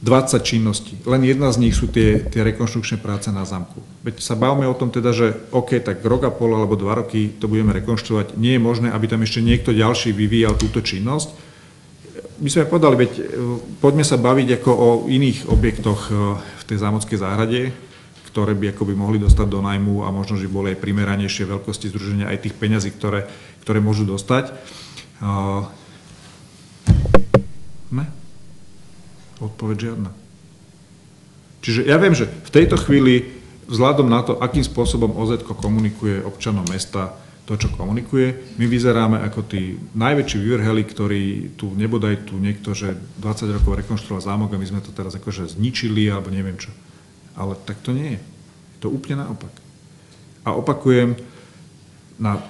Speaker 2: 20 činností. Len jedna z nich sú tie rekonštrukčné práce na zámku. Veď sa bavme o tom teda, že OK, tak rok a pol alebo 2 roky to budeme rekonštruovať. Nie je možné, aby tam ešte niekto ďalší vyvíjal túto činnosť. My sme povedali, veď poďme sa baviť ako o iných objektoch v tej zámockej záhrade, ktoré by akoby mohli dostať do nájmu a možno, že boli aj primeranejšie veľkosti združenia aj tých peňazí, ktoré môžu dostať. Ne? Odpoveď žiadna. Čiže ja viem, že v tejto chvíli, vzhľadom na to, akým spôsobom OZ-ko komunikuje občanom mesta, to, čo komunikuje, my vyzeráme ako tí najväčší vyvrheli, ktorí tu nebodaj tu niekto, že 20 rokov rekonštruoval zámok a my sme to teraz akože zničili alebo neviem čo. Ale tak to nie je. Je to úplne naopak. A opakujem, na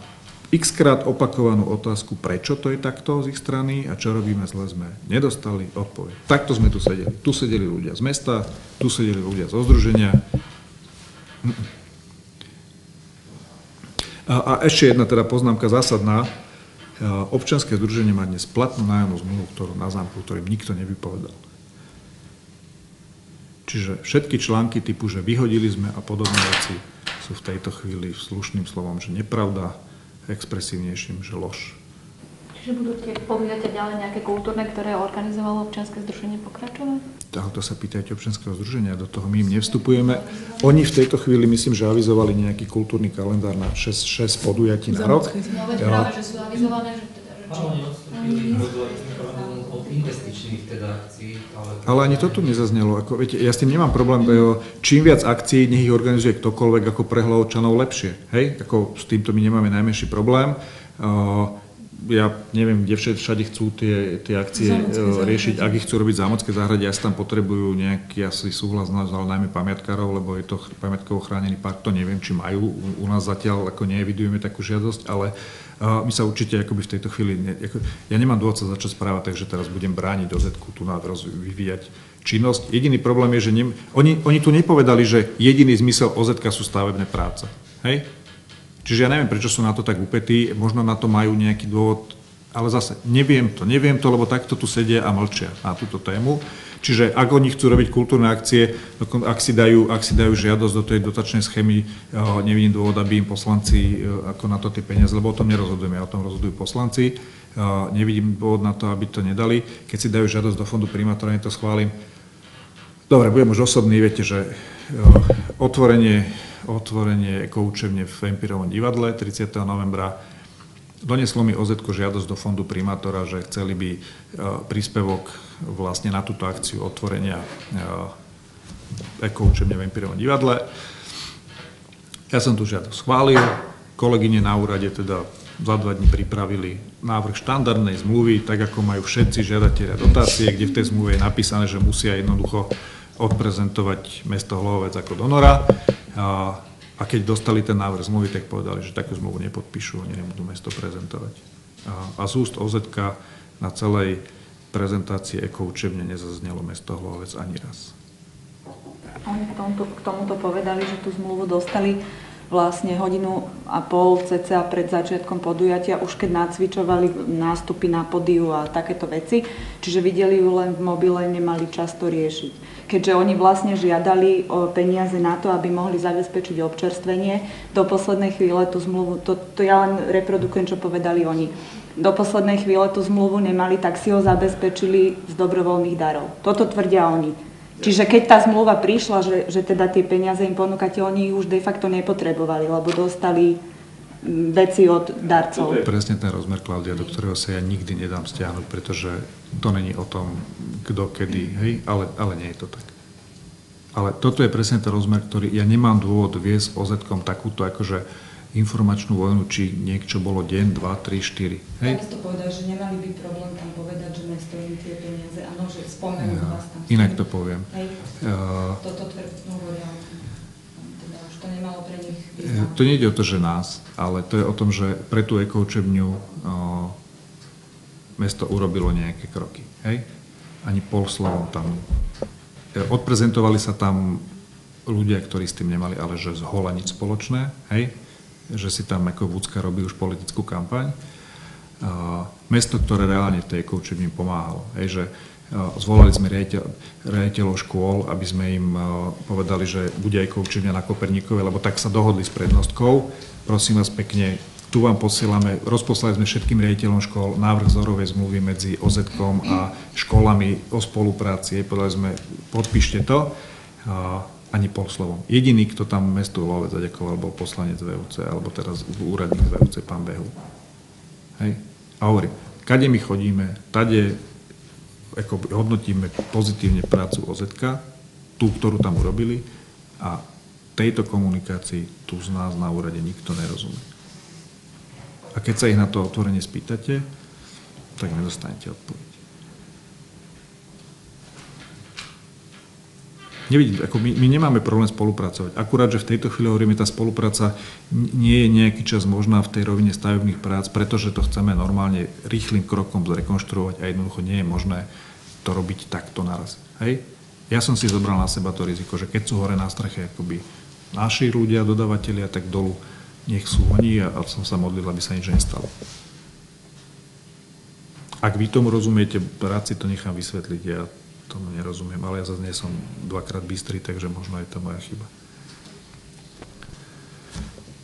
Speaker 2: x-krát opakovanú otázku, prečo to je takto z ich strany a čo robíme zle, sme nedostali odpoveď. Takto sme tu sedeli. Tu sedeli ľudia z mesta, tu sedeli ľudia zo združenia. A ešte jedna teda poznámka zásadná. Občianske združenie má dnes platnú nájomnú zmluvu, ktorú na zámku, ktorým nikto nevypovedal. Čiže všetky články typu, že vyhodili sme a podobné veci sú v tejto chvíli slušným slovom, že nepravda, expresívnejším, že lož.
Speaker 5: Čiže budú tie podujatia ďalej nejaké kultúrne, ktoré organizovalo občianske združenie, pokračovať?
Speaker 2: To sa pýtajte občianskeho združenia, do toho my im nevstupujeme. Oni v tejto chvíli, myslím, že avizovali nejaký kultúrny kalendár na 6 podujatí na rok.
Speaker 7: No veď práve, že sú avizované, že
Speaker 4: Oni odstúpili od investičných teda akcií,
Speaker 2: ale ani to tu nezaznelo. Ako, viete, ja s tým nemám problém. Čím viac akcií, nech ich organizuje ktokoľvek, ako pre občanov lepšie. Hej? Ako, s týmto my nemáme najmenší problém. Ja neviem, kde všade chcú tie akcie riešiť. Ak ich chcú robiť zámocké záhrady, asi tam potrebujú nejaký asi súhlas, ale najmä pamiatkárov, lebo je to pamiatkovo chránený park, to neviem, či majú. U nás zatiaľ ako neevidujeme takú žiadosť, ale my sa určite akoby v tejto chvíli... Ja nemám dôvod sa začať správať, takže teraz budem brániť OZ-ku tu vyvíjať činnosť. Jediný problém je, že oni tu nepovedali, že jediný zmysel OZ-ka sú stavebné práce. Hej? Čiže ja neviem, prečo sú na to tak upetí, možno na to majú nejaký dôvod, ale zase neviem to, lebo takto tu sedia a mlčia na túto tému. Čiže ak oni chcú robiť kultúrne akcie, ak si dajú žiadosť do tej dotačnej schémy, nevidím dôvod, aby im poslanci ako na to tie peniaze, lebo o tom nerozhodujeme, o tom rozhodujú poslanci. Nevidím dôvod na to, aby to nedali. Keď si dajú žiadosť do fondu primátora, to schválim. Dobre, budem už osobný, viete, že otvorenie ekoučevne v Empírovom divadle 30. novembra. Doneslo mi OZ-ko žiadosť do fondu primátora, že chceli by príspevok vlastne na túto akciu otvorenia ekoučevne v Empírovom divadle. Ja som tu žiadosť schválil, kolegyne na úrade teda za 2 dní pripravili návrh štandardnej zmluvy, tak ako majú všetci žiadatelia dotácie, kde v tej zmluve je napísané, že musia jednoducho odprezentovať mesto Hlohovec ako donora. A keď dostali ten návrh zmluvy, tak povedali, že takú zmluvu nepodpíšu, oni nebudú mesto prezentovať. A z úst OZ-ka na celej prezentácii ekoučevne nezaznelo mesto Hlohovec ani raz.
Speaker 5: Oni k tomuto povedali, že tú zmluvu dostali vlastne 1,5 hodiny cca pred začiatkom podujatia, už keď nacvičovali nástupy na pódiu a takéto veci, čiže videli ju len v mobile, nemali čas to riešiť. Keďže oni vlastne žiadali o peniaze na to, aby mohli zabezpečiť občerstvenie, do poslednej chvíle tú zmluvu, to ja len reprodukujem, čo povedali oni, do poslednej chvíle tú zmluvu nemali, tak si ho zabezpečili z dobrovoľných darov. Toto tvrdia oni. Čiže keď tá zmluva prišla, že teda tie peniaze im ponúkate, oni už de facto nepotrebovali, lebo dostali veci od darcov.
Speaker 2: To je presne ten rozmer, Klaudia, do ktorého sa ja nikdy nedám stiahnuť, pretože to není o tom, kto kedy, hej, ale nie je to tak. Ale toto je presne ten rozmer, ktorý ja nemám dôvod viesť OZ-kom takúto akože informačnú vojnu, či niečo bolo deň, 2, 3, 4. Hej?
Speaker 5: Takisto povedal, že nemali by problém tam povedať, že mesto im tie peniaze, áno, že spomenú vás tam.
Speaker 2: Inak to poviem.
Speaker 5: Toto hovoria, teda už to nemalo pre nich význam.
Speaker 2: To nie ide o to, že nás, ale to je o tom, že pre tú ekoučevňu mesto urobilo nejaké kroky. Hej? Ani pol slovom tam. Odprezentovali sa tam ľudia, ktorí s tým nemali, ale že zhola nič spoločné, hej? Že si tam ako Vúcka robí už politickú kampaň. Mesto, ktoré reálne v tej ekoučevni pomáhalo. Hej, že zvolali sme riaditeľov škôl, aby sme im povedali, že bude ekoučevňa na Koperníkovej, lebo tak sa dohodli s prednostkou. Prosím vás pekne, tu vám posielame, rozposlali sme všetkým riaditeľom škôl návrh vzorovej zmluvy medzi OZ-kom a školami o spolupráci. Povedali sme, podpíšte to. Ani pol slovom. Jediný, kto tam mestu Hlohovec zaďakoval, bol poslanec VUC, alebo teraz úradník VUC, pán Behul. Hej? A hovorím, kade my chodíme, tade hodnotíme pozitívne prácu OZ-ka, tú, ktorú tam urobili, a tejto komunikácii tu z nás na úrade nikto nerozumie. A keď sa ich na to otvorene spýtate, tak nedostanete odpoveď. Nevidím, ako my nemáme problém spolupracovať. Akurát, že v tejto chvíli hovoríme, tá spolupráca nie je nejaký čas možná v tej rovine stavebných prác, pretože to chceme normálne rýchlym krokom zrekonštruovať a jednoducho nie je možné to robiť takto naraz. Hej? Ja som si zobral na seba to riziko, že keď sú hore na streche akoby naši ľudia, dodavatelia, tak dolu nech sú oni a som sa modlil, aby sa nič nestalo. Ak vy tomu rozumiete, rád si to nechám vysvetliť, ja tomu nerozumiem, ale ja zase nie som dvakrát bystrý, takže možno je to moja chyba.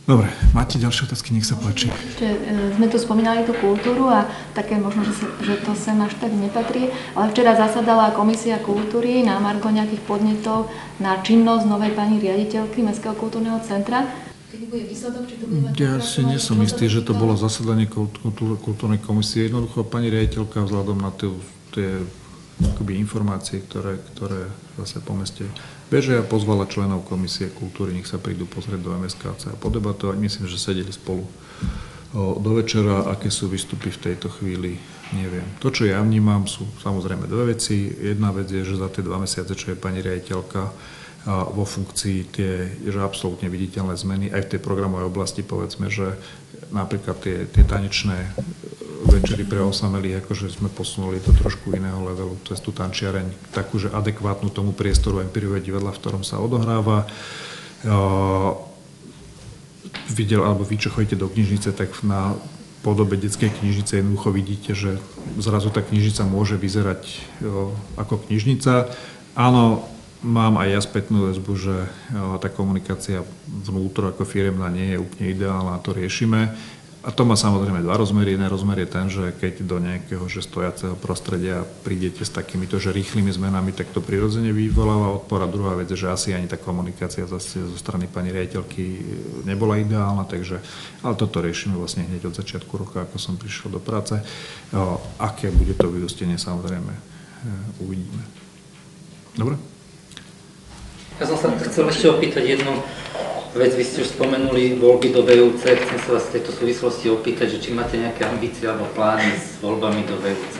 Speaker 2: Dobre, máte ďalšie otázky, nech sa páči.
Speaker 7: Ešte sme tu spomínali tú kultúru a také možno, že to sem až tak nepatrí, ale včera zasadala Komisia kultúry na margo nejakých podnetov na činnosť novej pani riaditeľky Mestského kultúrneho centra. kedy bude výsledok, či to bude
Speaker 2: Ja si nie som istý, že to bolo zasadanie kultúrnej komisie. Jednoducho pani riaditeľka vzhľadom na tie akoby informácie, ktoré zase po meste bežia, pozvala členov komisie kultúry, nech sa prídu pozrieť do MSKC a podebatovať. Myslím, že sedeli spolu do večera. Aké sú výstupy v tejto chvíli, neviem. To, čo ja vnímam, sú samozrejme dve veci. Jedna vec je, že za tie 2 mesiace, čo je pani riaditeľka vo funkcii, že absolútne viditeľné zmeny aj v tej programovej oblasti, povedzme, že napríklad tie tanečné večery pre osamelých, akože sme posunuli do trošku iného levelu, cez tú tančiareň, takú, že adekvátnu tomu priestoru Empiriové divadla, v ktorom sa odohráva. Alebo vy, čo chodíte do knižnice, tak na podobe detskej knižnice jednoducho vidíte, že zrazu tá knižnica môže vyzerať ako knižnica. Áno, mám aj ja spätnú väzbu, že tá komunikácia vnútro ako firemná nie je úplne ideálna, to riešime. A to má samozrejme 2 rozmery. Jeden rozmer je ten, že keď do nejakého stojaceho prostredia prídete s takýmito rýchlymi zmenami, tak to prirodzene vyvoláva odpor. A druhá vec je, že asi ani tá komunikácia zase zo strany pani riaditeľky nebola ideálna, ale toto riešime vlastne hneď od začiatku roka, ako som prišiel do práce. Aké bude to vyústenie, samozrejme uvidíme. Dobre?
Speaker 4: Ja som sa chcel ešte opýtať jednu vec. Vy ste už spomenuli voľby do VUC. Chcem sa vás v tejto súvislosti opýtať, že či máte nejaké ambície alebo plány s voľbami do VUC?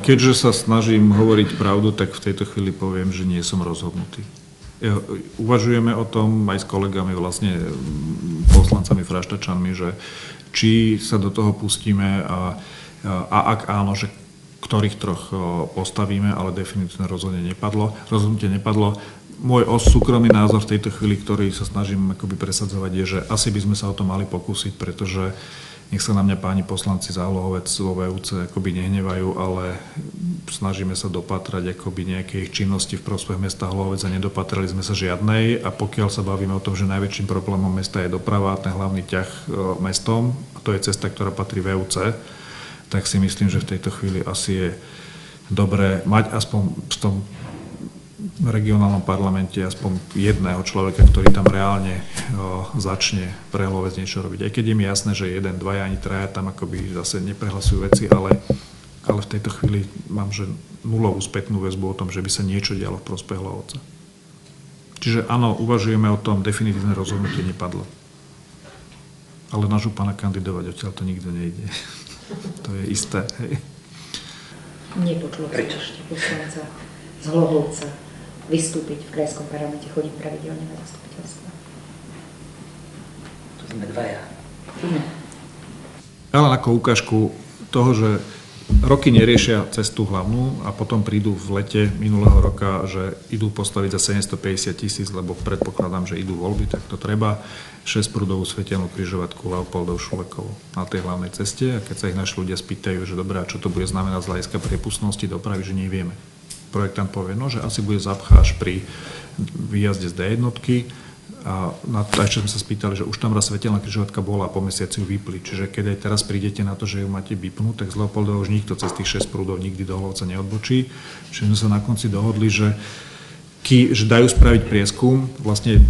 Speaker 2: Keďže sa snažím hovoriť pravdu, tak v tejto chvíli poviem, že nie som rozhodnutý. Uvažujeme o tom aj s kolegami, vlastne poslancami Fraštačanmi, že či sa do toho pustíme a ak áno, že ktorých 3 postavíme, ale definitívne rozhodnutie nepadlo. Môj súkromný názor v tejto chvíli, ktorý sa snažím akoby presadzovať, je, že asi by sme sa o to mali pokúsiť, pretože nech sa na mňa páni poslanci za Hlohovec vo VUC akoby nehnevajú, ale snažíme sa dopatrať akoby nejakej činnosti v prospech mesta Hlohovec a nedopatrali sme sa žiadnej. A pokiaľ sa bavíme o tom, že najväčším problémom mesta je doprava, ten hlavný ťah mestom, a to je cesta, ktorá patrí VUC, tak si myslím, že v tejto chvíli asi je dobré mať aspoň v tom regionálnom parlamente aspoň jedného človeka, ktorý tam reálne začne pre Hlovec niečo robiť. Aj keď je mi jasné, že 1, 2 ani 3 tam akoby zase neprehlasujú veci, ale v tejto chvíli mám že nulovú spätnú väzbu o tom, že by sa niečo dialo v prospech Hlovca. Čiže áno, uvažujeme o tom, definitívne rozhodnutie nepadlo. Ale na župana kandidovať odtiaľ to nikto nejde. To je isté, hej.
Speaker 3: Nepočulo sa ešte poslanca z Hlohovca vystúpiť v krajskom parlamente, chodiť pravidelne na zastupiteľstvo.
Speaker 4: To sme 2.
Speaker 2: Ale ako ukážku toho, že roky neriešia cestu hlavnú a potom prídu v lete minulého roka, že idú postaviť za 750 000, lebo predpokladám, že idú voľby, tak to treba. 6-prúdovú svetelnú križovatku Leopoldov Šulekovou na tej hlavnej ceste. A keď sa ich naši ľudia spýtajú, že dobré, a čo to bude znamenať z hľadiska priepustnosti dopravy, že nevieme. Projektant povie, že asi bude zapcháš pri výjazde z D1. A ešte sme sa spýtali, že už tam raz svetelná križovatka bola a po mesiaci ju vypli. Čiže keď aj teraz prídete na to, že ju máte vypnúť, tak z Leopoldova už nikto cez tých 6 prúdov nikdy do Hlovca neodbočí. Čiže sme sa na konci dohodli, že dajú spraviť prieskum vlastne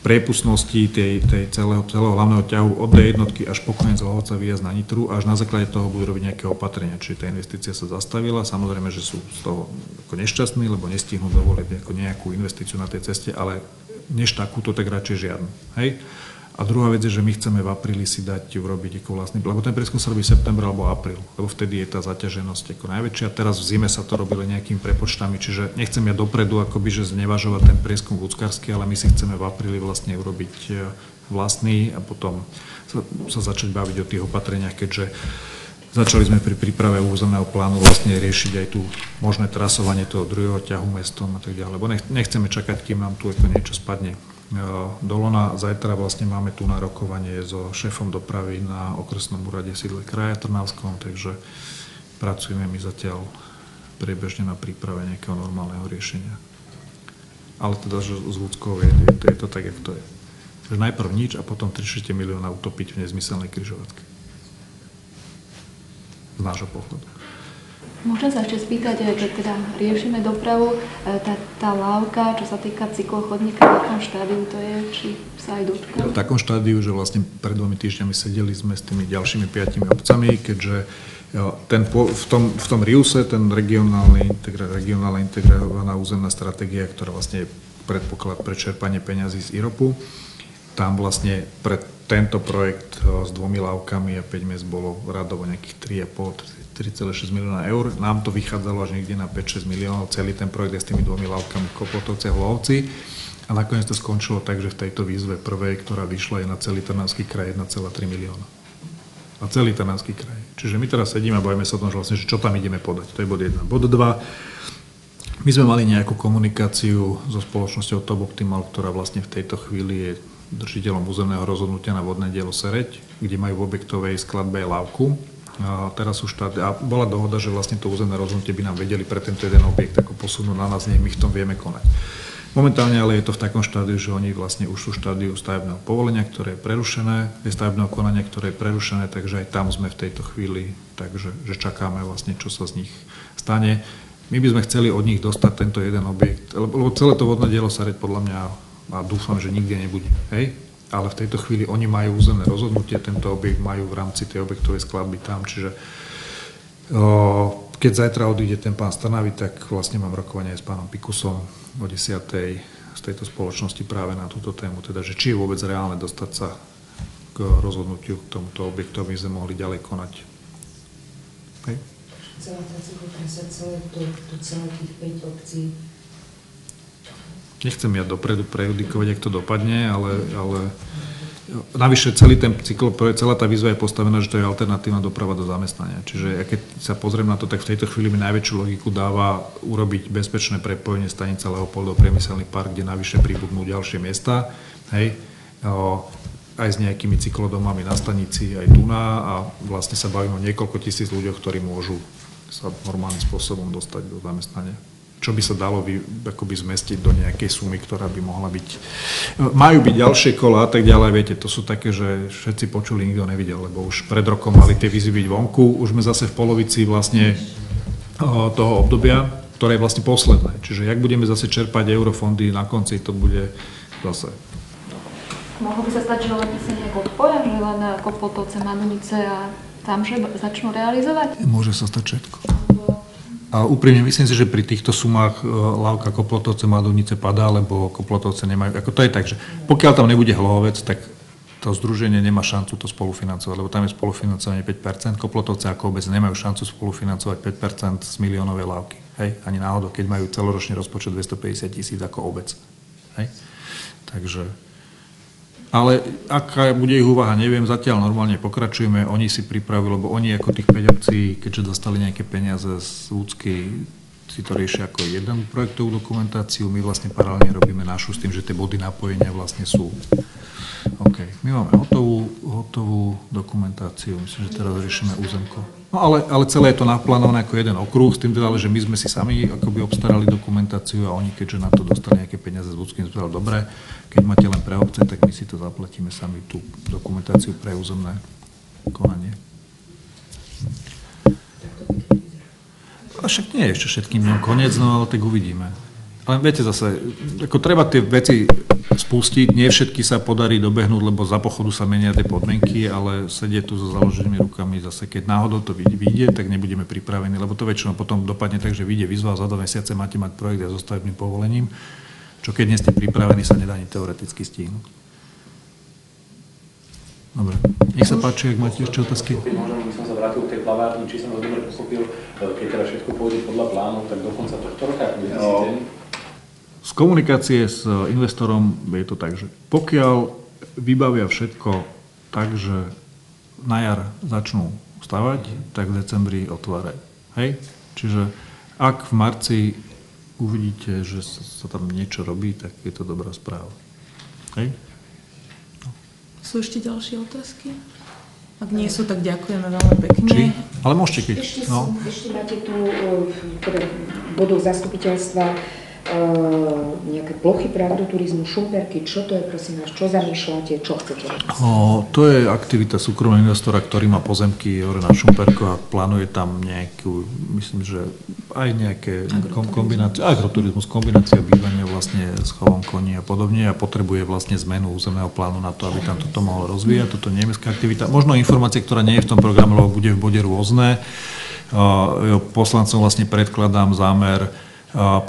Speaker 2: priepustnosti tej celého hlavného ťahu od D1 až po koniec Hlovca výjazd na Nitru, až na základe toho budú robiť nejaké opatrenia. Čiže tá investícia sa zastavila. Samozrejme, že sú z toho ako nešťastní, lebo nestihnú dovoliť ako nejakú investíciu na tej ceste, ale než takúto, tak radšej žiadnu. Hej? A druhá vec je, že my chceme v apríli si dať urobiť ako vlastný, lebo ten prieskum sa robí september alebo apríl, lebo vtedy je tá zaťaženosť ako najväčšia. Teraz v zime sa to robilo nejakými prepočtami, čiže nechcem ja dopredu akoby, že znevažovať ten prieskum ľudskársky, ale my si chceme v apríli vlastne urobiť vlastný a potom sa začať baviť o tých opatreniach, keďže začali sme pri príprave územného plánu vlastne riešiť aj tú možné trasovanie toho druhého ťahu mestom a tak ďalej, lebo nechceme čakať, kým nám tu niečo spadne do lona. Zajtra vlastne máme tu na rokovanie so šéfom dopravy na okresnom úrade sídle kraja Trnavskom, takže pracujeme my zatiaľ priebežne na príprave nejakého normálneho riešenia. Ale teda, že s ľudskou je to tak, jak to je. Že najprv nič a potom 3/4 milióna utopiť v nezmyselnej križovatke. Z nášho pohľadu.
Speaker 7: Môžem sa ešte spýtať, keď teda riešime dopravu, tá lávka, čo sa týka cyklochodníka, v akom štádiu to je, či sa aj dočká?
Speaker 2: V takom štádiu, že vlastne pred 2 týždňami sedeli sme s tými ďalšími 5 obcami, keďže v tom RIUSe, ten regionálna integrovaná územná stratégia, ktorá vlastne je predpoklad pre čerpanie peňazí z IROPu, tam vlastne pre tento projekt s 2 lávkami a 5 miest bolo radovo nejakých 3,6 milióna eur. Nám to vychádzalo až niekde na 5-6 miliónov, celý ten projekt je s tými 2 lávkami v Koplotovce a Hlohovci. A nakoniec to skončilo tak, že v tejto výzve prvej, ktorá vyšla, je na celý Trnavský kraj 1,3 milióna. Na celý Trnavský kraj. Čiže my teraz sedíme a bavíme sa o tom, že vlastne, že čo tam ideme podať. To je bod 1. Bod 2. My sme mali nejakú komunikáciu so spoločnosťou Top Optimal, ktorá vlastne v tejto chvíli je držiteľom územného rozhodnutia na vodné dielo Sereď, kde majú v objektovej skladbe aj lávku. A teraz už bola dohoda, že vlastne to územné rozhodnutie by nám vedeli pre tento jeden objekt ako posunúť na nás, nech my v tom vieme konať. Momentálne ale je to v takom štádiu, že oni vlastne už sú štádiu stavebného povolenia, ktoré je prerušené, stavebného konania, ktoré je prerušené, takže aj tam sme v tejto chvíli, takže že čakáme vlastne, čo sa z nich stane. My by sme chceli od nich dostať tento jeden objekt, lebo celé to vodné dielo Sereď podľa mňa, a dúfam, že nikde nebude, hej? Ale v tejto chvíli oni majú územné rozhodnutie, tento objekt majú v rámci tej objektovej skladby tam, čiže keď zajtra odíde ten pán Strnavy, tak vlastne mám rokovanie aj s pánom Pikusom o 10:00 z tejto spoločnosti práve na túto tému, teda, že či je vôbec reálne dostať sa k rozhodnutiu k tomuto objektu, aby sme mohli ďalej konať. Hej.
Speaker 3: Celá tá cyklotrasa, celé tých 5 obcí.
Speaker 2: Nechcem ja dopredu prejudikovať, jak to dopadne, ale navyše celý ten celá tá výzva je postavená, že to je alternatívna doprava do zamestnania. Čiže keď sa pozriem na to, tak v tejto chvíli mi najväčšiu logiku dáva urobiť bezpečné prepojenie stanice Leopoldov priemyselný park, kde navyše pribudnú ďalšie miesta, hej, aj s nejakými cyklodomami na stanici, aj tu a vlastne sa bavíme o niekoľko tisíc ľuďoch, ktorí môžu sa normálnym spôsobom dostať do zamestnania. Čo by sa dalo akoby zmestiť do nejakej sumy, ktorá by mohla byť. Majú byť ďalšie kola a tak ďalej, viete, to sú také, že všetci počuli, nikto nevidel, lebo už pred rokom mali tie výzvy byť vonku, už sme zase v polovici vlastne toho obdobia, ktoré je vlastne posledné. Čiže jak budeme zase čerpať eurofondy na konci, to bude zase.
Speaker 7: Mohlo by sa stať, že len sa nejak odpoja, že len Koplotovce, Madunice a tam, že začnú realizovať?
Speaker 2: Môže sa stať všetko. A úprimne myslím si, že pri týchto sumách lávka Koplotovce, Madunice padá, lebo Koplotovce nemajú, ako to je tak, že pokiaľ tam nebude Hlohovec, tak to združenie nemá šancu to spolufinancovať, lebo tam je spolufinancovanie 5%, Koplotovce ako obec nemajú šancu spolufinancovať 5% z miliónovej lávky, hej, ani náhodou, keď majú celoročný rozpočet 250 000 ako obec, hej, takže. Ale aká bude ich úvaha, neviem, zatiaľ normálne pokračujeme, oni si pripravili, lebo oni ako tých 5 obcí, keďže dostali nejaké peniaze z Úcky, si to riešia ako jeden projektovú dokumentáciu, my vlastne paralelne robíme našu s tým, že tie body napojenia vlastne sú. OK, my máme hotovú dokumentáciu, myslím, že teraz riešime územko. No ale celé je to naplánované ako jeden okruh, s tým teda, že my sme si sami akoby obstarali dokumentáciu a oni keďže na to dostali nejaké peniaze z Úcky, sme povedali, dobre, keď máte len pre obce, tak my si to zaplatíme sami tú dokumentáciu pre územné konanie. A však nie je ešte všetkým dňom koniec, no ale tak uvidíme. Ale viete zase, ako treba tie veci spustiť, nie všetky sa podarí dobehnúť, lebo za pochodu sa menia tie podmienky, ale sedieť tu so založenými rukami zase, keď náhodou to vyjde, tak nebudeme pripravení, lebo to väčšinou potom dopadne tak, že vyjde výzva za 2 mesiace, máte mať projekt aj so stavebným povolením, čo keď nie ste pripravení, sa nedá ani teoreticky stihnúť. Dobre, nech sa páči, ak máte ešte otázky.
Speaker 8: Možno by som sa vrátil k tej plavárni, či som vás dobre pochopil, keď teda všetko pôjde podľa plánu, tak do konca tohto roka bude získený?
Speaker 2: Z komunikácie s investorom je to tak, že pokiaľ vybavia všetko tak, že na jar začnú stavať, tak v decembri otvárajú. Hej? Čiže ak v marci uvidíte, že sa tam niečo robí, tak je to dobrá správa. Hej?
Speaker 1: Sú ešte ďalšie otázky? Ak nie sú, tak ďakujeme veľmi pekne.
Speaker 2: Či? Ale môžete keď.
Speaker 3: Ešte máte tu v bodoch zastupiteľstva nejaké plochy pre agroturizmu, šumperky, čo to je, prosím vás, čo zamýšľate, čo chcete?
Speaker 2: To je aktivita súkromného investora, ktorý má pozemky hore na Šumperku a plánuje tam nejakú, myslím, že aj nejaké kombinácie, agroturizmus, kombinácia bývania vlastne s chovom koní a podobne a potrebuje vlastne zmenu územného plánu na to, aby tam toto mohlo rozvíjať. Toto nie je mestská aktivita. Možno informácia, ktorá nie je v tom programe, lebo bude v bode rôzne. Poslancom vlastne predkladám zámer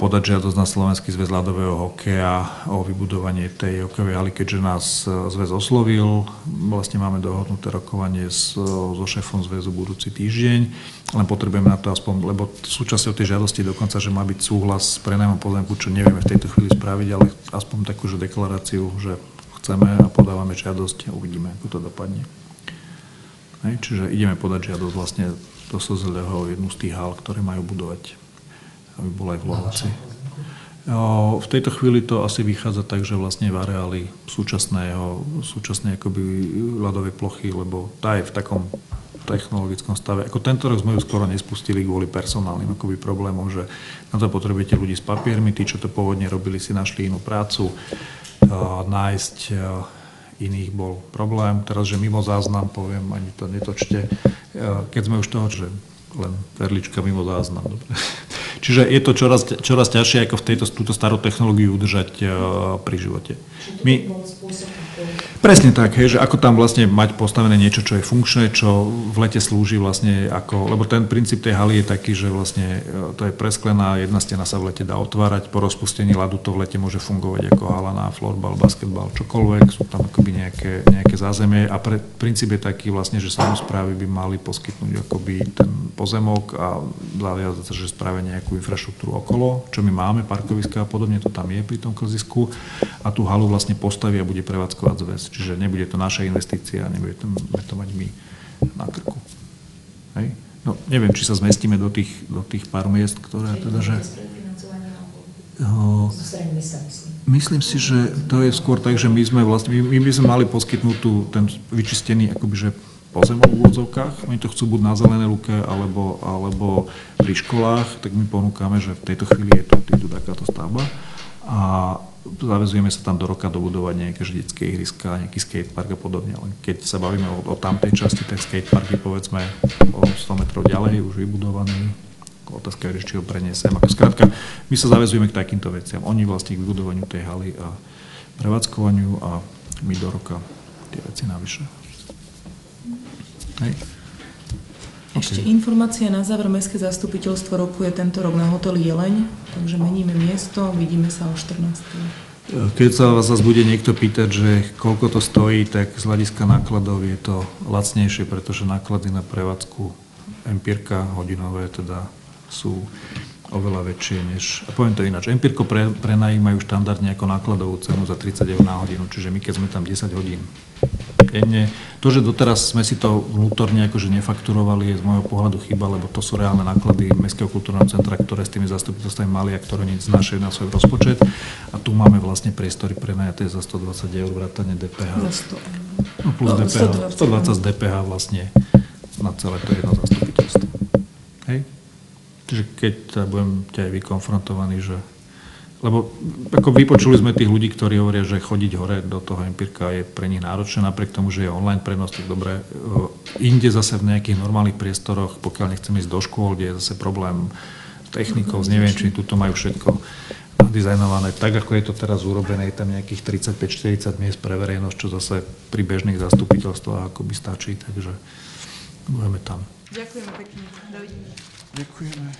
Speaker 2: podať žiadosť na Slovenský zväz ľadového hokeja o vybudovanie tej hokejovej haly, keďže nás zväz oslovil. Vlastne máme dohodnuté rokovanie so šéfom zväzu budúci týždeň, len potrebujeme na to aspoň, lebo súčasťou tej žiadosti dokonca, že má byť súhlas s prenajmom pozemku, čo nevieme v tejto chvíli spraviť, ale aspoň takú deklaráciu, že chceme a podávame žiadosť a uvidíme, ako to dopadne. Čiže ideme podať žiadosť vlastne do SZLH jednu z tých hál, ktoré majú budovať, aby bola aj v Lohovci. V tejto chvíli to asi vychádza tak, že vlastne v areáli súčasnej akoby ľadovej plochy, lebo tá je v takom technologickom stave. Ako tento rok sme ju skoro nespustili kvôli personálnym akoby problémom, že na to potrebujete ľudí s papiermi, tí, čo to pôvodne robili, si našli inú prácu, nájsť iných bol problém. Teraz, že mimo záznam, poviem, ani to netočte, keď sme už toho, že len perlička mimo záznam. Dobre. Čiže je to čoraz ťažšie ako túto starú technológiu udržať pri živote. Presne tak, hej, že ako tam vlastne mať postavené niečo, čo je funkčné, čo v lete slúži vlastne ako, lebo ten princíp tej haly je taký, že vlastne to je presklená, jedna stena sa v lete dá otvárať, po rozpustení ľadu to v lete môže fungovať ako hala na florbal, basketbal, čokoľvek, sú tam akoby nejaké zázemie a princíp je taký vlastne, že samosprávy by mali poskytnúť akoby ten pozemok a zaviazať sa, že spravia nejakú infraštruktúru okolo, čo my máme, parkoviska a podobne, to tam je pri tom klzisku a tú halu vlastne postaví a bude prevádzkovať zväz. Čiže nebude to naša investícia, nebude to mať my na krku. Hej? No, neviem, či sa zmestíme do tých pár miest, ktoré teda, že... Myslím si, že to je skôr tak, že my by sme mali poskytnúť ten vyčistený akoby, že pozemok v úvodzovkách. Oni to chcú buď na Zelenej lúke, alebo pri školách, tak my ponúkame, že v tejto chvíli je tu takáto stavba. A zavezujeme sa tam do roka dobudovať nejaké detské ihriska, nejaký skatepark a podobne. Len keď sa bavíme o tamtej časti, tak skatepark je povedzme o 100 metrov ďalej, už vybudovaný. Otázka je, či ho preniesem. Skrátka, my sa zavezujeme k takýmto veciam. Oni vlastne k vybudovaniu tej haly a prevádzkovaniu a my do roka tie veci navyše. Hej.
Speaker 1: Ešte informácia na záver. Mestské zastupiteľstvo rokuje tento rok na hoteli Jeleň, takže meníme miesto, vidíme sa o 14.
Speaker 2: Keď sa vás bude niekto pýtať, že koľko to stojí, tak z hľadiska nákladov je to lacnejšie, pretože náklady na prevádzku Empirka hodinové teda sú oveľa väčšie než... A poviem to ináč. Empirko prenajímajú štandardne ako nákladovú cenu za 30 eur na hodinu, čiže my keď sme tam 10 hodín denne. To, že doteraz sme si to vnútorne akože nefakturovali, je z môjho pohľadu chyba, lebo to sú reálne náklady Mestského kultúrneho centra, ktoré s tými zastupiteľstvami mali a ktoré znášajú na svoj rozpočet. A tu máme vlastne priestory prenajaté za 120 eur vrátane DPH. No plus DPH, 120 z DPH vlastne na celé to jedno zastupiteľstvo. Hej? Čiže keď budem ťa aj vykonfrontovaný, že... Lebo ako vypočuli sme tých ľudí, ktorí hovoria, že chodiť hore do toho Empirka je pre nich náročné, napriek tomu, že je online prenos, tak dobre. Inde zase v nejakých normálnych priestoroch, pokiaľ nechcem ísť do škôl, kde je zase problém technikov, neviem, či tuto majú všetko dizajnované. Tak, ako je to teraz urobené, je tam nejakých 35-40 miest pre verejnosť, čo zase pri bežných zastupiteľstvách akoby stačí, takže budeme tam.
Speaker 1: Ďakujeme pekne. Dovidenia.
Speaker 2: Ďakujeme.